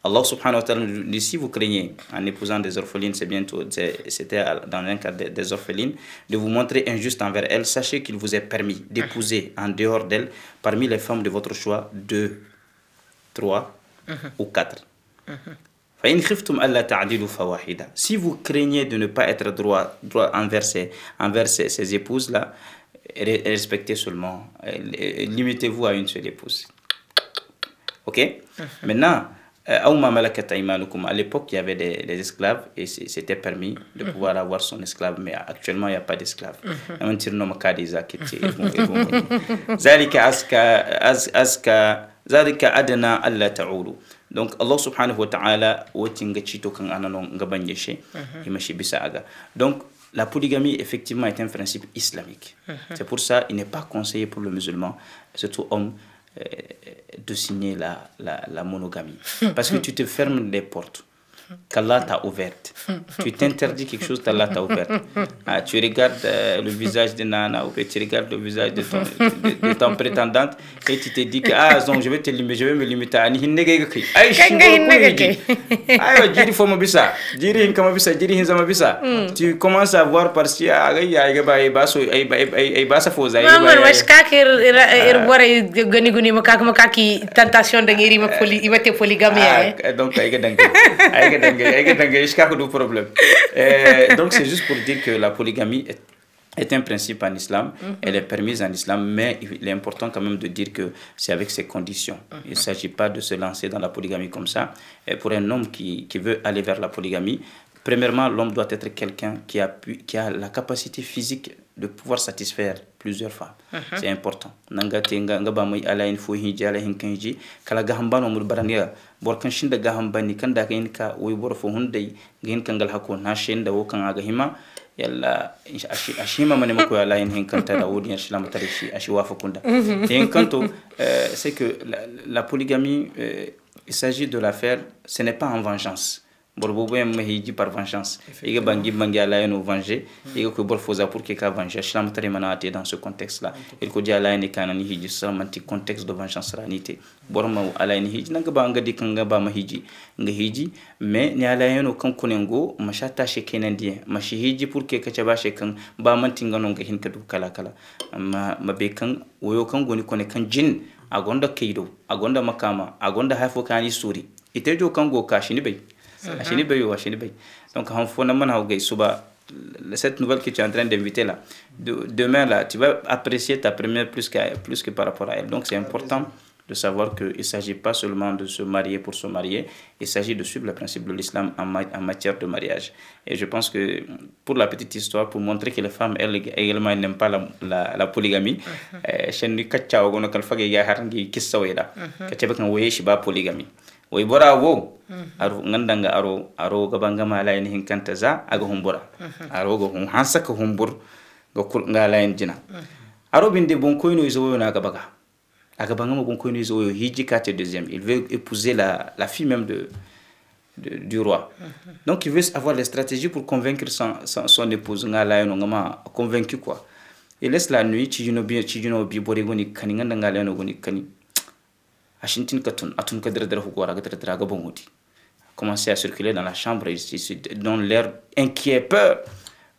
Allah subhanahu wa ta'ala dit si vous craignez en épousant des orphelines, c'était dans un cas des orphelines, de vous montrer injuste envers elles, sachez qu'il vous est permis d'épouser en dehors d'elles, parmi les femmes de votre choix, 2, 3 ou 4. Si vous craignez de ne pas être droit envers ces épouses-là, respectez seulement, limitez-vous à une seule épouse. Ok? Maintenant, à l'époque, il y avait des esclaves et c'était permis de pouvoir avoir son esclave, mais actuellement, il n'y a pas d'esclave. Donc Allah subhanahu wa ta'ala donc la polygamie effectivement est un principe islamique. C'est pour ça il n'est pas conseillé pour le musulman, surtout homme, de signer la monogamie parce que tu te fermes les portes qu'Allah t'a ouvertes. Tu t'interdis quelque chose qu'Allah t'a ouvert. Tu regardes le visage de Nana ou tu regardes le visage de ton prétendante et tu te dis que donc je vais me limiter à tu commences à voir par si tentation de polygamie donc c'est juste pour dire que la polygamie est un principe en islam, elle est permise en islam, mais il est important quand même de dire que c'est avec ses conditions. Il ne s'agit pas de se lancer dans la polygamie comme ça. Et pour un homme qui veut aller vers la polygamie, premièrement, l'homme doit être quelqu'un qui a la capacité physique de pouvoir satisfaire plusieurs femmes. C'est important. Nangate nga ba moy ala in fo hiji ala hin kanji kala gahambano mur baranga bor kan shinda gahambani kan da kain ka way bor fo hunday ngin kangal hako na shinda wo kan aga hima yalla ashima mane mako ala in hin kanta da wodi islam tarishi ashi wafa kunda et kanto c'est que la polygamie il s'agit de la faire, ce n'est pas en vengeance. Borbobo est mahiji par vengeance. Il y a bangi ala nous venger. Il y a que borfoza pour que venger. Islam tarimana dans ce contexte-là. Il faut dire ala ni kanani hiji seulement contexte de vengeance ranité. Borma ala ni hiji nanga banga di kanga ba mahiji ngahiji mais ni ala no kan kunengo mashata shekenandie mashihiji pour que kachaba shekan ba mantinga no ngahin kadu kala ma bekan woyo kan goni kone kan jin agonda keido agonda makama agonda hafo kani suri itejo kango kashini bay. Donc, cette nouvelle que tu es en train d'inviter là, demain là, tu vas apprécier ta première plus que par rapport à elle. Donc, c'est important de savoir qu'il ne s'agit pas seulement de se marier pour se marier, il s'agit de suivre le principe de l'islam en matière de mariage. Et je pense que pour la petite histoire, pour montrer que les femmes, elles également n'aiment pas la polygamie, polygamie. Way bora wo aro ngandanga aro gabanga mala en hinkanta za aga humbura aro go hum hansaka humbur go kul ngala en jina aro binde bon koyno izo na gabaga aga banga mo bon koyno izo hiji kate deuxième il veut épouser la fille même du roi. Donc il veut avoir les stratégies pour convaincre son épouse. Convaincu quoi. Il laisse la nuit, commencer à circuler dans la chambre, dans l'air inquiet, peur.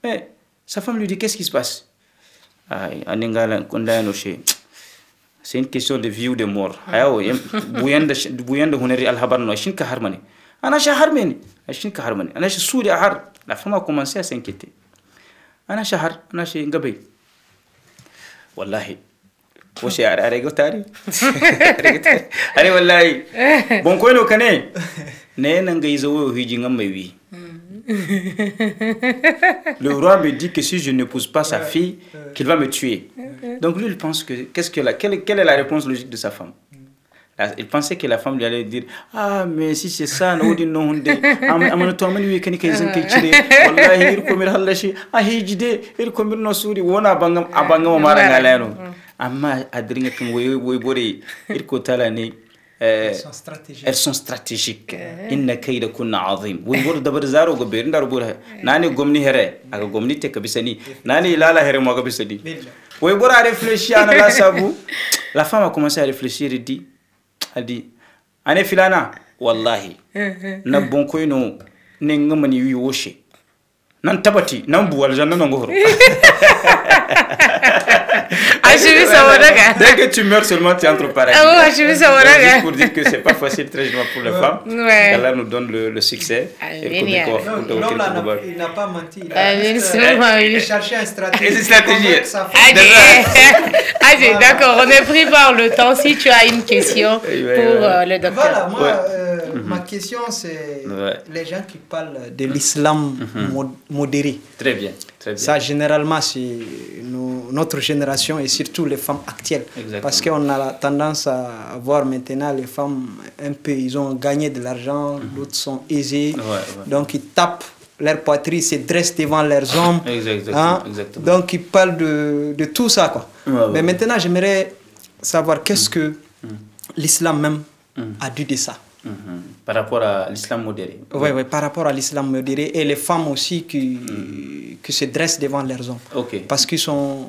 Mais sa femme lui dit, qu'est-ce qui se passe? C'est une question de vie ou de mort. La femme a commencé à s'inquiéter. Wallahi. Bon quoi no kane le roi me dit que si je n'épouse pas sa fille, qu'il va me tuer. Donc lui il pense que quelle est la réponse logique de sa femme? Il pensait que la femme lui allait dire, ah mais si c'est ça no di no hunde amana to amani kani kay zan kay cire wallahi ir ko mir hallashi a hijide ir ko mir no suri wona abangam mara ngaleno amma adringa kan woy bore ir ko tala ne elles sont stratégiques. Inna kayda kunna azim. Woy bor dabar zaro go ber ndar bor nani gomni here aga gomni te kabisani nani lala here mo kabisani woy bor a réfléchi à la sabu. La femme a commencé à réfléchir et dit ane filana wallahi na bonko ino ne ngamani wi woshe nan tabati nan bu aljanna nan gohoro. Dès que tu meurs seulement tu entres au paradis. Juste pour dire que c'est pas facile très souvent pour les femmes. Allah nous donne le succès. L'homme là, il n'a pas menti. Il a cherché une stratégie. D'accord, on est pris par le temps. Si tu as une question pour le docteur. Voilà, moi, ma question c'est les gens qui parlent de l'islam modéré. Très bien. Ça, généralement, c'est notre génération et surtout les femmes actuelles. Exactement. Parce qu'on a tendance à voir maintenant les femmes un peu, ils ont gagné de l'argent, d'autres sont aisés. Donc, ils tapent leur poitrine, se dressent devant leurs hommes. Exactement. Donc, ils parlent de tout ça, quoi. Mais maintenant, j'aimerais savoir qu'est-ce que l'islam même a dit de ça. Par rapport à l'islam modéré. Oui, par rapport à l'islam modéré et les femmes aussi qui se dressent devant leurs hommes. Parce qu'ils ont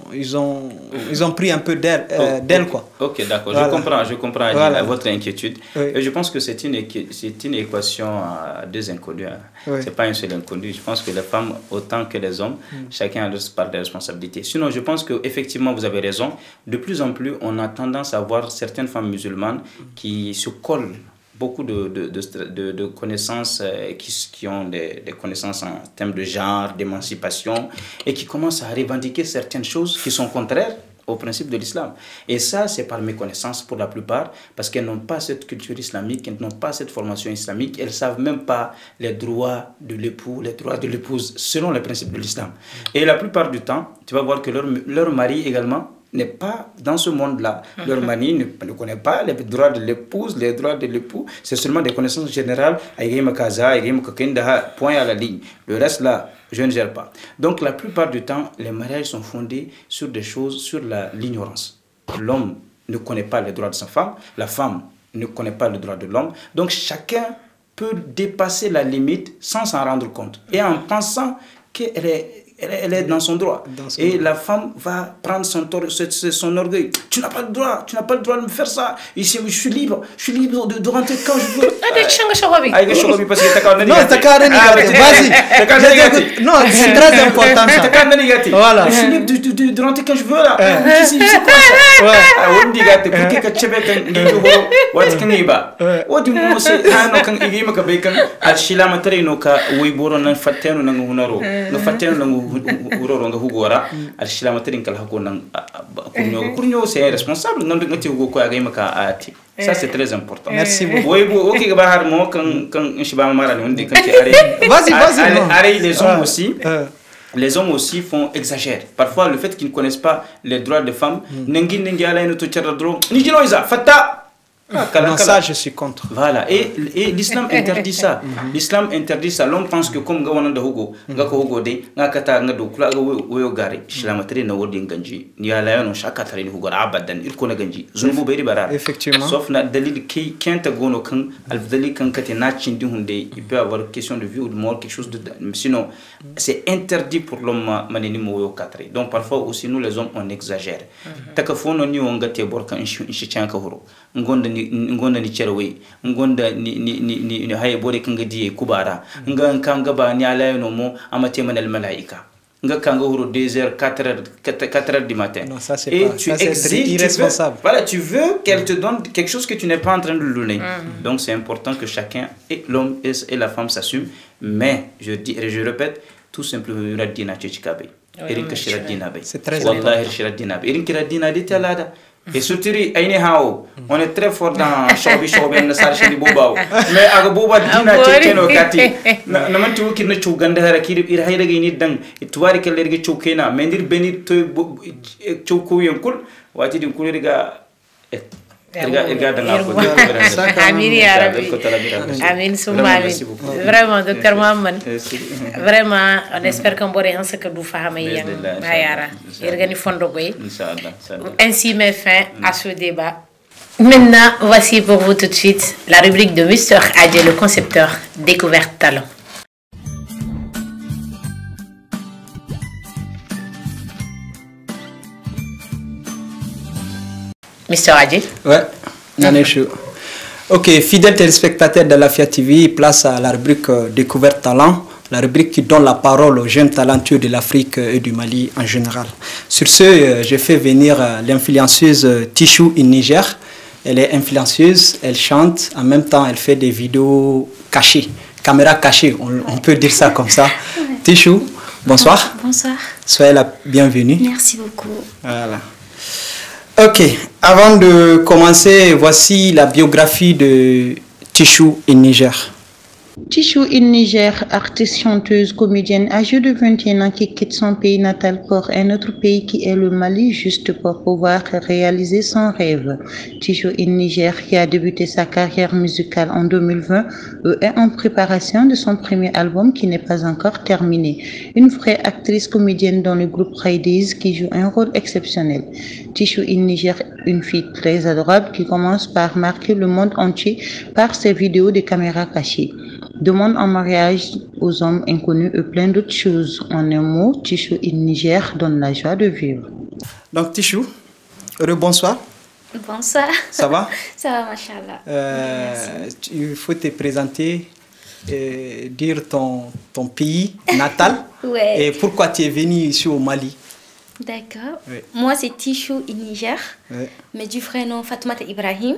pris un peu d'elle, quoi. Ok, d'accord. Voilà. Je comprends votre inquiétude. Et je pense que c'est une équation à deux inconnus. C'est pas un seul inconnu. Je pense que les femmes, autant que les hommes, chacun a leur part de responsabilité. Sinon, je pense qu'effectivement, vous avez raison. De plus en plus, on a tendance à voir certaines femmes musulmanes qui se collent beaucoup de connaissances qui ont des connaissances en termes de genre, d'émancipation et qui commencent à revendiquer certaines choses qui sont contraires au principe de l'islam. Et ça, c'est par méconnaissance pour la plupart, parce qu'elles n'ont pas cette culture islamique, elles n'ont pas cette formation islamique, elles ne savent même pas les droits de l'époux, les droits de l'épouse, selon les principes de l'islam. Et la plupart du temps, tu vas voir que leur mari également n'est pas dans ce monde-là. Leur mari ne connaît pas les droits de l'épouse, les droits de l'époux. C'est seulement des connaissances générales. Point à la ligne. Le reste là, je ne gère pas. Donc la plupart du temps, les mariages sont fondés sur des choses, sur l'ignorance. L'homme ne connaît pas les droits de sa femme. La femme ne connaît pas les droits de l'homme. Donc chacun peut dépasser la limite sans s'en rendre compte. Et en pensant qu'elle est dans son droit. Et la femme va prendre son orgueil. Tu n'as pas le droit de me faire ça. Ici, je suis libre de rentrer quand je veux. Vas-y. Non, c'est très important ça. Voilà. Je suis libre de rentrer quand je veux là. C'est c'est responsable. Ça, c'est très important. Merci beaucoup. Vas-y. Les hommes aussi exagèrent. Parfois, le fait qu'ils ne connaissent pas les droits des femmes, Non, ça, je suis contre. Voilà, et l'islam interdit ça. L'islam interdit ça. L'homme pense que comme Gawana Hugo, Gako Hugo de, Nakata Nado, Klago Gari, Shilamatri, Nawadi Ganji, Nialayan, Shakatari Hugo Abadan, Ilkona Ganji, Zumbu Beribara. Effectivement. Sauf na Dalil qui Kentagono Kan, Alvdali Kan Katenachin du Hunde, il peut avoir question de vie ou de mort, quelque chose de. Sinon, c'est interdit pour l'homme Manini Moyo Katri. Donc parfois aussi, nous les hommes, on exagère. Takafono ni Wangate Borka Inchichanka Horo. Ngonda ni cerwe ngonda ni haye bore kanga diye kubara nga kanga ba ni ala no mo amate manal malaika nga kanga huro 2h 4h du matin. Non, ça c'est et pas, tu ça exiges irresponsable. Voilà, tu veux qu'elle te donne quelque chose que tu n'es pas en train de lui donner. Donc c'est important que chacun, et l'homme et la femme s'assument, mais je dis et je répète tout simplement radina chikabe erin kashira dinabe c'est très wallahi kashira dinabe erin kira dinade talada. Et surtout, on est très fort dans Shobi na Sarcheli Bobao. Mais à Boba Dina Chekeno Kati, Namantu Kinachu Gandara Kirip Irhaida Dang, Tuari Kalergi Chokena, Mendir Benit Choku Yankul, what did you Kuriga? Amin Soumali. Vraiment, docteur Mohamed. Vraiment, on espère qu'on pourra en ce que nous faisons. Ainsi met fin à ce débat. Maintenant, voici pour vous tout de suite la rubrique de Mr. Adje, le concepteur Découverte Talent. Mr. Adji. Ouais, ok, fidèles téléspectateurs de la FIA TV, place à la rubrique Découverte Talent, la rubrique qui donne la parole aux jeunes talentueux de l'Afrique et du Mali en général. Sur ce, j'ai fait venir l'influenceuse Tichou in Niger. Elle est influenceuse, elle chante, en même temps elle fait des vidéos cachées, caméra cachée, on peut dire ça comme ça. Tichou, bonsoir. Bonsoir. Soyez la bienvenue. Merci beaucoup. Voilà. Ok, avant de commencer, voici la biographie de Tichou in Niger. Tichou in Niger, artiste, chanteuse, comédienne, âgée de 21 ans qui quitte son pays natal pour un autre pays qui est le Mali, juste pour pouvoir réaliser son rêve. Tichou in Niger, qui a débuté sa carrière musicale en 2020, est en préparation de son premier album qui n'est pas encore terminé. Une vraie actrice comédienne dans le groupe Raidiz qui joue un rôle exceptionnel. Tichou in Niger, une fille très adorable qui commence par marquer le monde entier par ses vidéos de caméra cachée. Demande en mariage aux hommes inconnus et plein d'autres choses. En un mot, Tichou in Niger donne la joie de vivre. Donc Tichou, bonsoir. Bonsoir. Ça va? Ça va, machallah. Il faut te présenter, dire ton pays natal ouais. Et pourquoi tu es venu ici au Mali. D'accord. Oui. Moi, c'est Tichou in Niger, mais du vrai nom Fatoumata Ibrahim.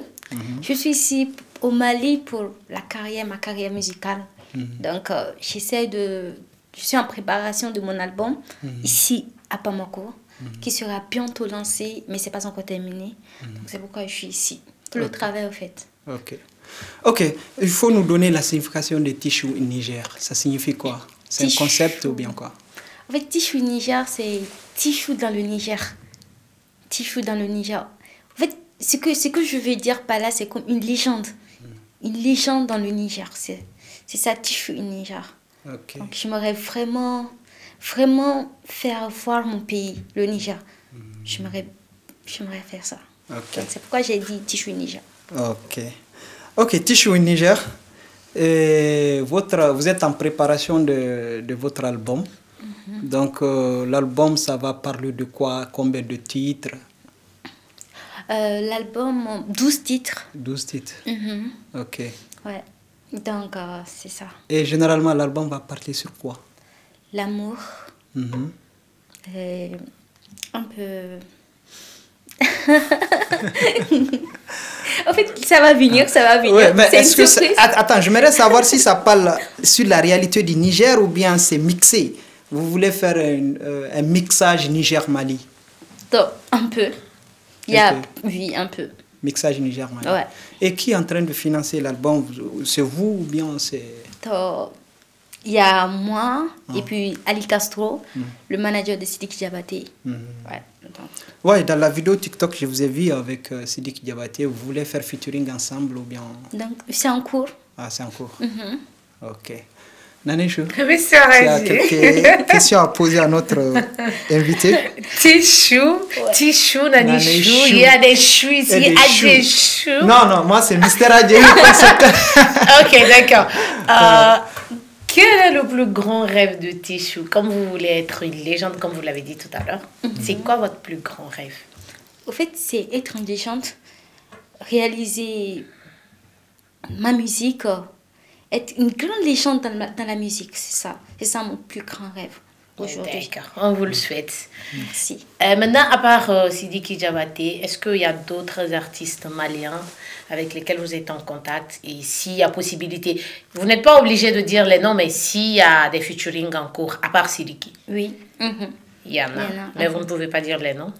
Je suis ici au Mali pour ma carrière musicale. Donc, je suis en préparation de mon album ici à Bamako, qui sera bientôt lancé, mais ce n'est pas encore terminé. Donc, c'est pourquoi je suis ici. Pour le travail, au fait. Ok, il faut nous donner la signification de Tichou in Niger. Ça signifie quoi? C'est un concept ou bien quoi? En fait, Tichou Niger, c'est Tichou dans le Niger. Tichou dans le Niger. En fait, ce que je veux dire par là, c'est comme une légende. Une légende dans le Niger. C'est ça, Tichou in Niger. Okay. Donc, j'aimerais vraiment faire voir mon pays, le Niger. J'aimerais faire ça. Okay. C'est pourquoi j'ai dit Tichou in Niger. Ok, Tichou in Niger. Vous êtes en préparation de votre album. Donc, l'album, ça va parler de quoi? Combien de titres? L'album, 12 titres. 12 titres. Ok. Ouais. Donc, c'est ça. Et généralement, l'album va parler sur quoi? L'amour. Un peu... En fait, ça va venir. Ouais, mais est-ce que attends, j'aimerais savoir si ça parle sur la réalité du Niger ou bien c'est mixé. Vous voulez faire un mixage Niger-Mali? Un peu. Oui, un peu. Mixage Niger-Mali. Ouais. Et qui est en train de financer l'album? C'est vous ou bien c'est... Il y a moi et puis Ali Castro, le manager de Sidiki Diabaté. Ouais. Ouais, dans la vidéo TikTok, je vous ai vu avec Sidiki Diabaté, vous voulez faire featuring ensemble ou bien... Donc, c'est en cours. Ah, c'est en cours. Ok. Nanéchou, Oui, tu as quelques questions à poser à notre invité. Tichou, Nanichou, il y a des choux ici, il y a des choux. Non, moi c'est Mister Adjei. Ok, d'accord. Quel est le plus grand rêve de Tichou? Comme vous voulez être une légende, comme vous l'avez dit tout à l'heure, c'est quoi votre plus grand rêve? Au fait, c'est être une légende, réaliser ma musique, être une grande légende dans la musique, c'est ça mon plus grand rêve aujourd'hui. D'accord, on vous le souhaite. Merci. Maintenant, à part Sidiki Diabaté, est-ce qu'il y a d'autres artistes maliens avec lesquels vous êtes en contact? Et s'il y a possibilité, vous n'êtes pas obligé de dire les noms, mais s'il y a des featuring en cours, à part Sidiki? Oui. Il y en a, mais vous ne pouvez pas dire les noms.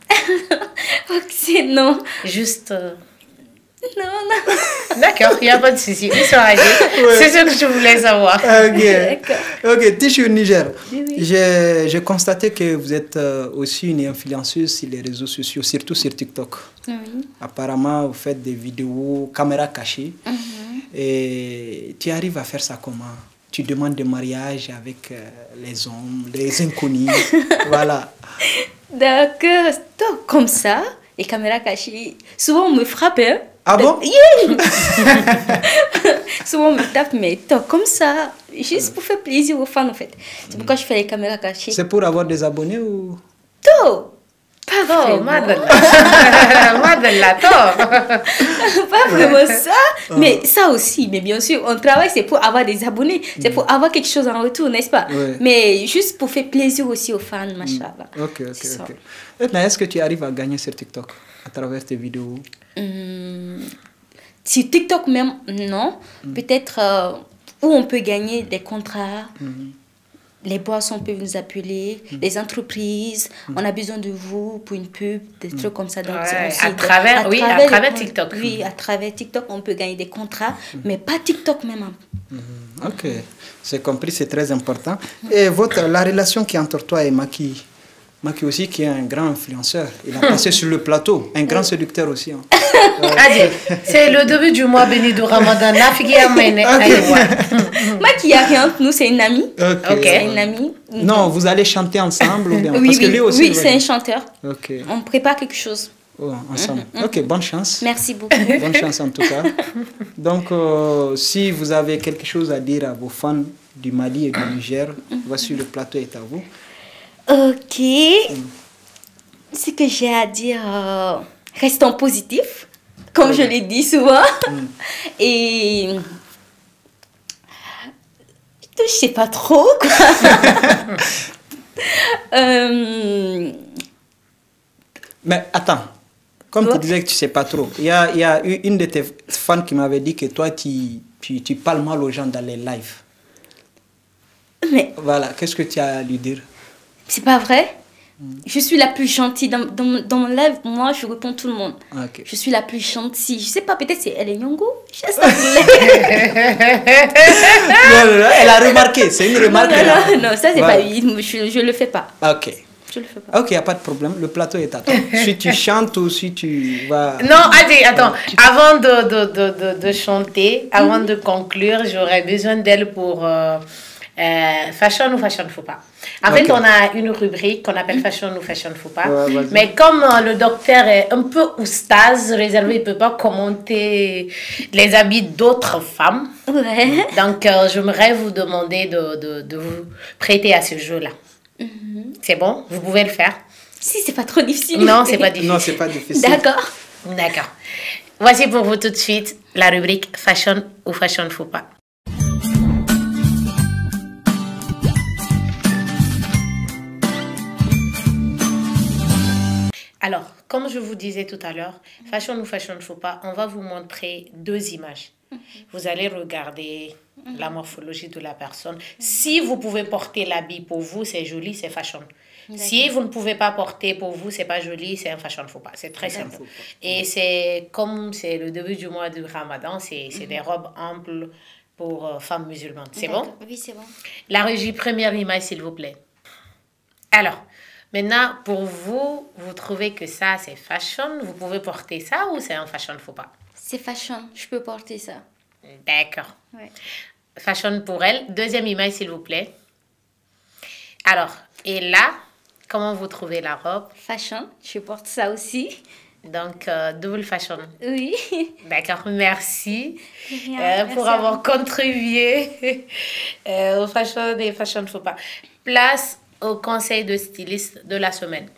Ok, non. Juste... Non. D'accord, il n'y a pas de souci. C'est ce que je voulais savoir. Ok, Tichou Niger. Oui. J'ai constaté que vous êtes aussi une influenceuse sur les réseaux sociaux, surtout sur TikTok. Oui. Apparemment, vous faites des vidéos caméra cachée. Et tu arrives à faire ça comment? Tu demandes des mariages avec les hommes, les inconnus. Voilà. D'accord. Donc, comme ça, les caméras cachées, souvent on me frappe. Hein? Ah bon? Souvent on me tape, mais comme ça, juste pour faire plaisir aux fans en fait. C'est pourquoi je fais les caméras cachées. C'est pour avoir des abonnés ou? Pas vraiment. Madeleine, pas vraiment ça, mais ça aussi. Mais bien sûr, on travaille, c'est pour avoir des abonnés, c'est pour avoir quelque chose en retour, n'est-ce pas? Mais juste pour faire plaisir aussi aux fans, machallah. Ok. Est-ce que tu arrives à gagner sur TikTok à travers tes vidéos? Sur TikTok même, non. Peut-être où on peut gagner des contrats. Les boissons peuvent nous appeler, les entreprises, on a besoin de vous pour une pub, des trucs comme ça. Donc, à travers TikTok. Oui, à travers TikTok, on peut gagner des contrats, mais pas TikTok même. Ok, c'est compris, c'est très important. Et la relation qui est entre toi et Maki aussi, qui est un grand influenceur, il a passé sur le plateau, un grand séducteur aussi. Hein. C'est le début du mois béni de Ramadan. Maki, il n'y a rien entre nous, c'est une amie. C'est une amie. Non, vous allez chanter ensemble ou bien? Oui, parce que lui aussi, c'est un chanteur. Okay. On prépare quelque chose. Ensemble. Ok, bonne chance. Merci beaucoup. Bonne chance en tout cas. Donc, si vous avez quelque chose à dire à vos fans du Mali et du Niger, voici le plateau est à vous. Ok. Ce que j'ai à dire, restons positifs, comme je l'ai dit souvent. Et je sais pas trop quoi. Mais attends, comme tu disais que tu sais pas trop, il y a eu une de tes fans qui m'avait dit que toi tu parles mal aux gens dans les lives. Mais voilà, qu'est-ce que tu as à lui dire? C'est pas vrai. Je suis la plus gentille. Dans mon live, moi, je réponds tout le monde. Okay. Je suis la plus gentille. Je sais pas, peut-être c'est elle et Nyongo. Non, elle a remarqué. C'est une remarque. Non, ça, c'est pas... Je le fais pas. Ok. Je le fais pas. Ok, il n'y a pas de problème. Le plateau est à toi. Si tu chantes ou si tu vas... Non, attends. Avant de chanter, avant de conclure, j'aurais besoin d'elle pour... fashion ou fashion faut pas. En fait, on a une rubrique qu'on appelle fashion ou fashion faut pas. Mais comme le docteur est un peu oustaz, réservé, il peut pas commenter les habits d'autres femmes. Donc, j'aimerais vous demander de vous prêter à ce jeu-là. C'est bon? Vous pouvez le faire? Si, c'est pas trop difficile. Non, c'est pas difficile. Non, c'est pas difficile. D'accord. Voici pour vous tout de suite la rubrique fashion ou fashion faut pas. Alors, comme je vous disais tout à l'heure, fashion ou fashion faut pas, on va vous montrer 2 images. Vous allez regarder la morphologie de la personne. Si vous pouvez porter l'habit pour vous, c'est joli, c'est fashion. Si vous ne pouvez pas porter pour vous, c'est pas joli, c'est un fashion faut pas. C'est très simple. Et c'est comme c'est le début du mois du Ramadan, c'est des robes amples pour femmes musulmanes. C'est bon? Oui, c'est bon. La régie, première image, s'il vous plaît. Alors, Maintenant, pour vous, vous trouvez que ça, c'est fashion? Vous pouvez porter ça ou c'est un fashion faux pas? C'est fashion, je peux porter ça. D'accord. Ouais. Fashion pour elle. Deuxième image, s'il vous plaît. Alors, et là, comment vous trouvez la robe? Fashion, je porte ça aussi. Donc, double fashion. Oui. D'accord, merci, Rien, pour merci avoir contribué au fashion et fashion faux pas. Place au conseil de styliste de la semaine.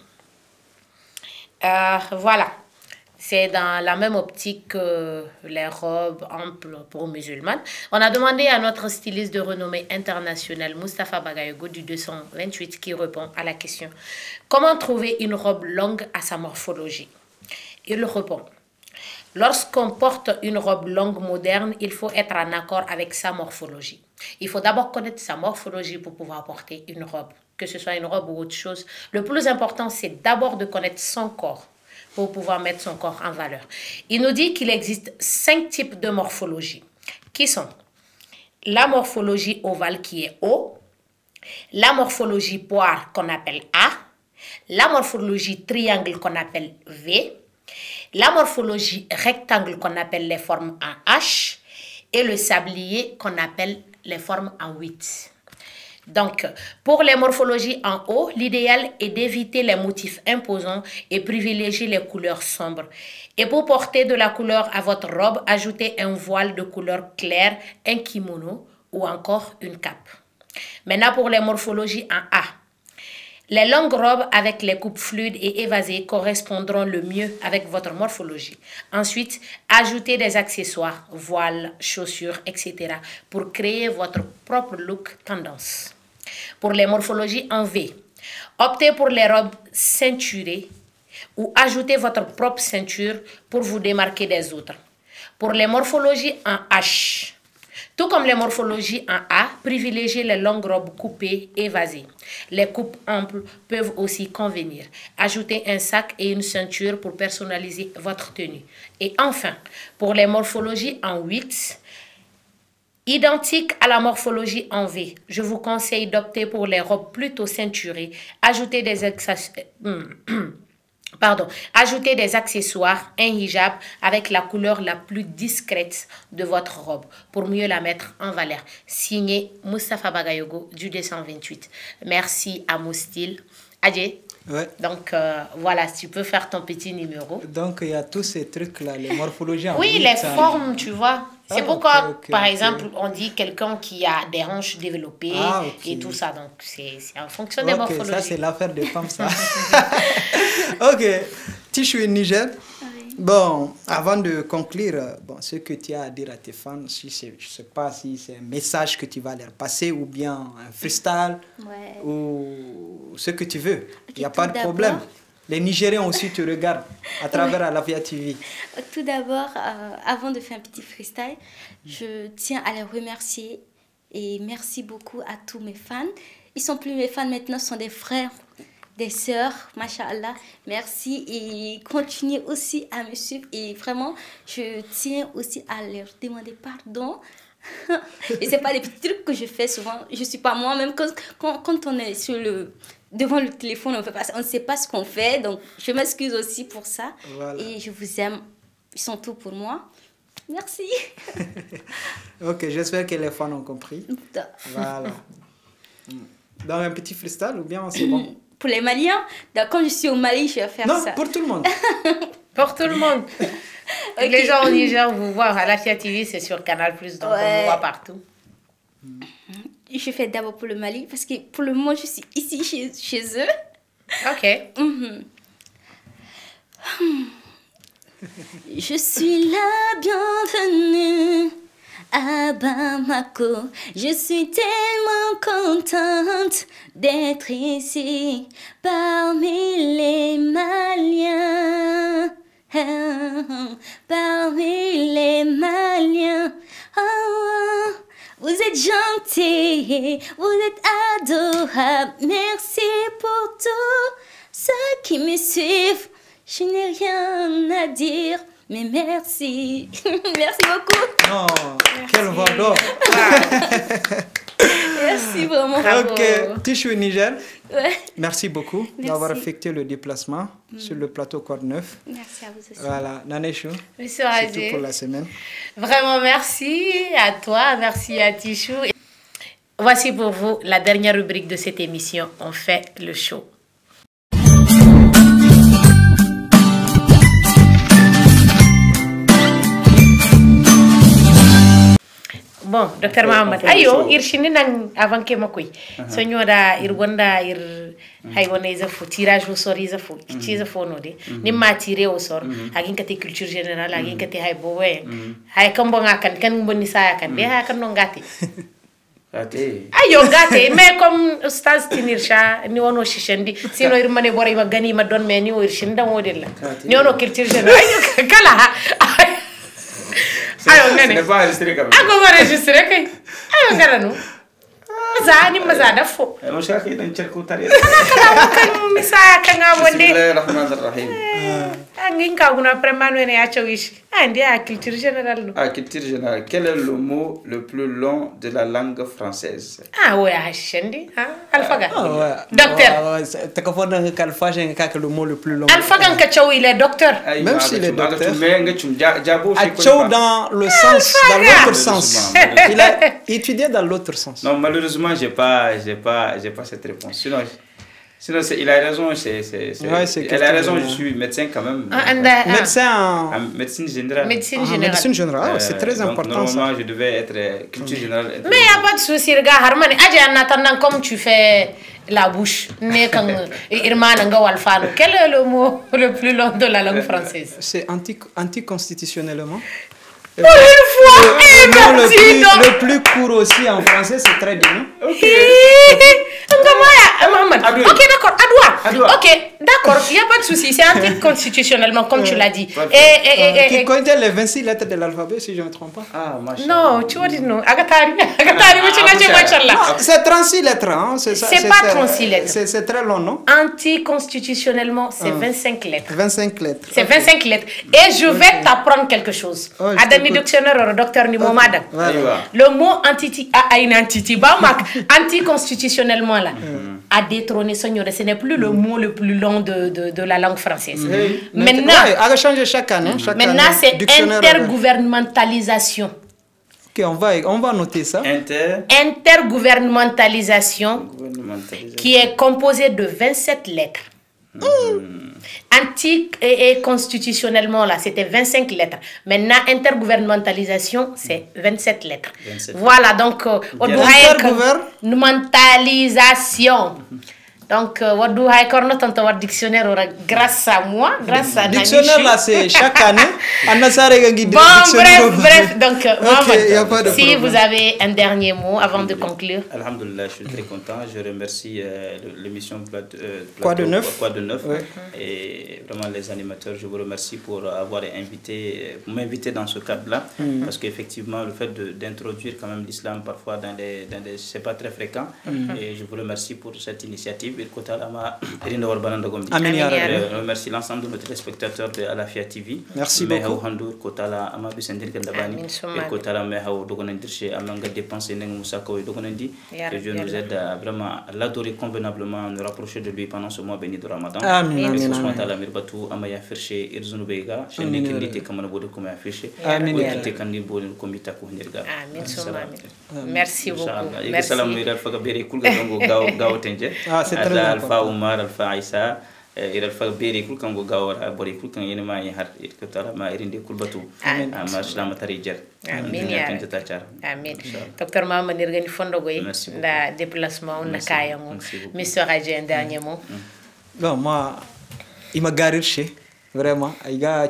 Voilà, c'est dans la même optique que les robes amples pour musulmanes. On a demandé à notre styliste de renommée internationale, Moustapha Bagayogo du 228, qui répond à la question « Comment trouver une robe longue à sa morphologie ?» Il répond « Lorsqu'on porte une robe longue moderne, il faut être en accord avec sa morphologie. Il faut d'abord connaître sa morphologie pour pouvoir porter une robe, que ce soit une robe ou autre chose. Le plus important, c'est d'abord de connaître son corps pour pouvoir mettre son corps en valeur. Il nous dit qu'il existe 5 types de morphologie, qui sont la morphologie ovale qui est O, la morphologie poire qu'on appelle A, la morphologie triangle qu'on appelle V, la morphologie rectangle qu'on appelle les formes en H et le sablier qu'on appelle les formes en 8. Donc, pour les morphologies en haut, l'idéal est d'éviter les motifs imposants et privilégier les couleurs sombres. Et pour porter de la couleur à votre robe, ajoutez un voile de couleur claire, un kimono ou encore une cape. Maintenant, pour les morphologies en A. Les longues robes avec les coupes fluides et évasées correspondront le mieux avec votre morphologie. Ensuite, ajoutez des accessoires, voiles, chaussures, etc. pour créer votre propre look tendance. Pour les morphologies en V, optez pour les robes ceinturées ou ajoutez votre propre ceinture pour vous démarquer des autres. Pour les morphologies en H, tout comme les morphologies en A, privilégiez les longues robes coupées, évasées. Les coupes amples peuvent aussi convenir. Ajoutez un sac et une ceinture pour personnaliser votre tenue. Et enfin, pour les morphologies en 8, identiques à la morphologie en V, je vous conseille d'opter pour les robes plutôt ceinturées. Ajoutez des accessoires, un hijab avec la couleur la plus discrète de votre robe pour mieux la mettre en valeur. Signé Moustapha Bagayogo du 228. Merci à Moustil. Adjé. Ouais. Donc voilà, tu peux faire ton petit numéro. Donc il y a tous ces trucs-là, les morphologies. Oui, les formes, tu vois. C'est pourquoi, par exemple, on dit quelqu'un qui a des hanches développées et tout ça. Donc, c'est en fonction des morphologies. Ça, c'est l'affaire des femmes, ça. Ok. Tishu Niger. Oui. Bon, avant de conclure, ce que tu as à dire à tes fans, je ne sais pas si c'est un message que tu vas leur passer ou bien un freestyle ou ce que tu veux. Il n'y a pas de problème. Les Nigériens aussi te regardent à travers Alafia TV. Tout d'abord, avant de faire un petit freestyle, je tiens à les remercier et merci beaucoup à tous mes fans. Ils ne sont plus mes fans maintenant, ce sont des frères, des sœurs, machallah. Merci et continuez aussi à me suivre. Et vraiment, je tiens aussi à leur demander pardon. Et ce n'est pas des petits trucs que je fais souvent. Je ne suis pas moi-même. Quand on est devant le téléphone, on ne sait pas ce qu'on fait. Donc, je m'excuse aussi pour ça. Voilà. Et je vous aime. Ils sont tout pour moi. Merci. Ok, j'espère que les fans ont compris. Voilà. Dans un petit freestyle ou bien c'est bon? Pour les Maliens, quand je suis au Mali, je vais faire ça. Non, pour tout le monde. Pour tout le monde. Okay. Les gens au Niger, vous voient à Alafia TV, c'est sur Canal+, donc on vous voit partout. Je fais d'abord pour le Mali, parce que pour le moment, je suis ici chez eux. Ok. Je suis la bienvenue à Bamako. Je suis tellement contente d'être ici parmi les Maliens. Parmi les Maliens. Oh, vous êtes gentils, vous êtes adorables. Merci pour tous ceux qui me suivent. Je n'ai rien à dire, mais merci. Merci beaucoup. Non, quelle voix d'or. Merci vraiment. Ok, Tishu Niger. Merci beaucoup d'avoir effectué le déplacement sur le plateau Code 9. Merci à vous aussi. Voilà, Naneshou, Monsieur c'est Adjé, tout pour la semaine. vraiment merci à toi, merci à Tichou. Voici pour vous la dernière rubrique de cette émission. On fait le show. Bon, docteur Mahamat, ayo, irshini nang avant que makoy. Sonyoda irgonda hay wona izafo tirage au sort izafo, kici izafo no de. Nimma tiré au sort, agin kate culture générale, agin kate hay bowe. Hay kambo ngakan kan mboni saya kan be hay kan no ngati. Gâté. Ayo gâté, mais comme Oustaz Tinirsha ni wono shishendi, sino irmane bore ma gani ma don me ni o irshinda modella. Ni wono culture générale. Ayo kala. Ayo ngane. Ce n'est pas enregistré quand même. Ako enregistré kay. Ayo ngara no. Zani maza da fo. Mo shaki dan cerku tari. Kala kan misa kan abonde. Bismillahirrahmanirrahim. Angin ka guna premano ne ya chawish. Andi a culture générale no. Ah, culture générale. Quel est le mot le plus long de la langue française? Ah ouais, hashendi. Alfaga. Ah ouais. Docteur. T'as qu'à voir dans le calfage, le mot le plus long. Alfaga ka chawi il est docteur. Même s'il est docteur. Achou dans le sens, dans l'autre sens. Il a étudié dans l'autre sens. Non, malheureusement, j'ai pas cette réponse. Sinon il a raison, elle a raison, je suis médecin quand même. Médecin en médecine générale. Médecine générale. Médecine générale, c'est très donc, important. Normalement, je devais être culture générale. Mais il n'y a pas de souci, regarde, Harmani. En attendant, comme tu fais la bouche, quel est le mot le plus long de la langue française? C'est anticonstitutionnellement. Pour une fois, le plus court aussi en français, c'est très bien. Ok, d'accord, Adoua. Ok, d'accord, il n'y a pas de souci, c'est anticonstitutionnellement, comme tu l'as dit. Qui contient les 26 lettres de l'alphabet, si je ne me trompe pas. Ah, non, tu vois, non. Agatari, c'est 36 lettres. Hein? C'est pas 36 lettres. C'est très long, non? Anticonstitutionnellement, c'est 25 lettres. 25 lettres. C'est 25 lettres. Et je vais t'apprendre quelque chose. Adami dictionnaire, docteur Nimomada. Le mot anticonstitutionnellement, là, a détrôné Seigneur. Ce n'est plus le mot le plus long de la langue française. Maintenant, a changé chaque année. Maintenant, c'est intergouvernementalisation. Ok, on va noter ça. Intergouvernementalisation, qui est composée de 27 lettres. Et constitutionnellement, là, c'était 25 lettres. Maintenant, intergouvernementalisation, c'est 27 lettres. 27. Voilà, donc, intergouvernementalisation. Donc, dictionnaire grâce à moi, grâce à Nani. Dictionnaire là, c'est chaque année. Bon, bref. Donc, okay, si vous avez un dernier mot avant de conclure. Alhamdulillah, je suis très content. Je remercie l'émission Quoi de neuf. Ouais. Et vraiment les animateurs, je vous remercie pour avoir m'inviter dans ce cadre-là. Parce qu'effectivement, le fait d'introduire quand même l'islam parfois c'est pas très fréquent. Et je vous remercie pour cette initiative. Je remercie l'ensemble de nos téléspectateurs de Alafia TV. Merci beaucoup. Que Dieu nous aide à vraiment l'adorer convenablement, à nous rapprocher de lui pendant ce mois béni de Ramadan. Amin. Merci beaucoup. Alpha Umar, Alpha Isa, Alpha Beri, Kulkango Gawar, Bori Kulkan Yenema, Harkotara, Irinde Kulbatu, Amaslam Tarijer. Amin. Docteur Maman Nirgani Fondogoy, la déplacement, on a Kayango. Monsieur Adjé, un dernier mot. Non, moi, il m'a garé vraiment. Il y a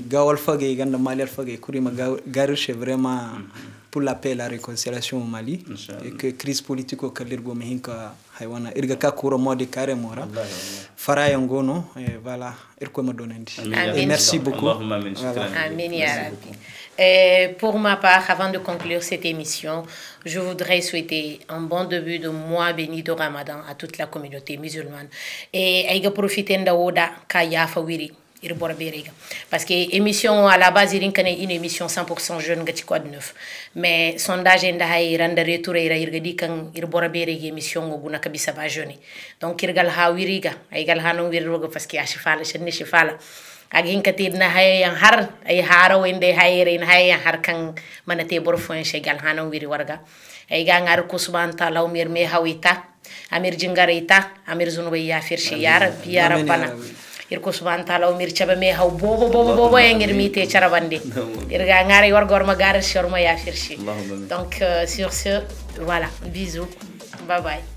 Gawal Fage, il y a Mali Fage, il m'a garé vraiment. Pour la paix et la réconciliation au Mali et que crise politique au Kalirgo Mehinka Haïwana Irgaka Kouro Modi Kare Mora Fara Yangono et voilà et merci beaucoup. Pour ma part, avant de conclure cette émission, je voudrais souhaiter un bon début de mois béni de Ramadan à toute la communauté musulmane et aiga profiter ndawoda ka yafa wiri ir bor berega parce que émission à la base irin kane une émission 100% jeune ngati code 9 mais sondage nda hay randa retour ira irga di kan ir bor berega émission go guna kabisa ba jeune donc irgal ha wiriga ay gal hanon wirroga parce que ashifala shenne shifala agin katid na hay har ay haro wende hayre in hay har kan manate bor fon shegal hanon wiri warga ay ga ngar ko subhanahu ta'ala umir me hawita amir jingarita amir zunubi ya firshi ya rabbi ya rabbana irko subhanahu ta'ala umir chaba me haw bobo engir mi te charabande irga ngari wargor ma gar shorma ya firshi donc sur ce voilà bisous bye bye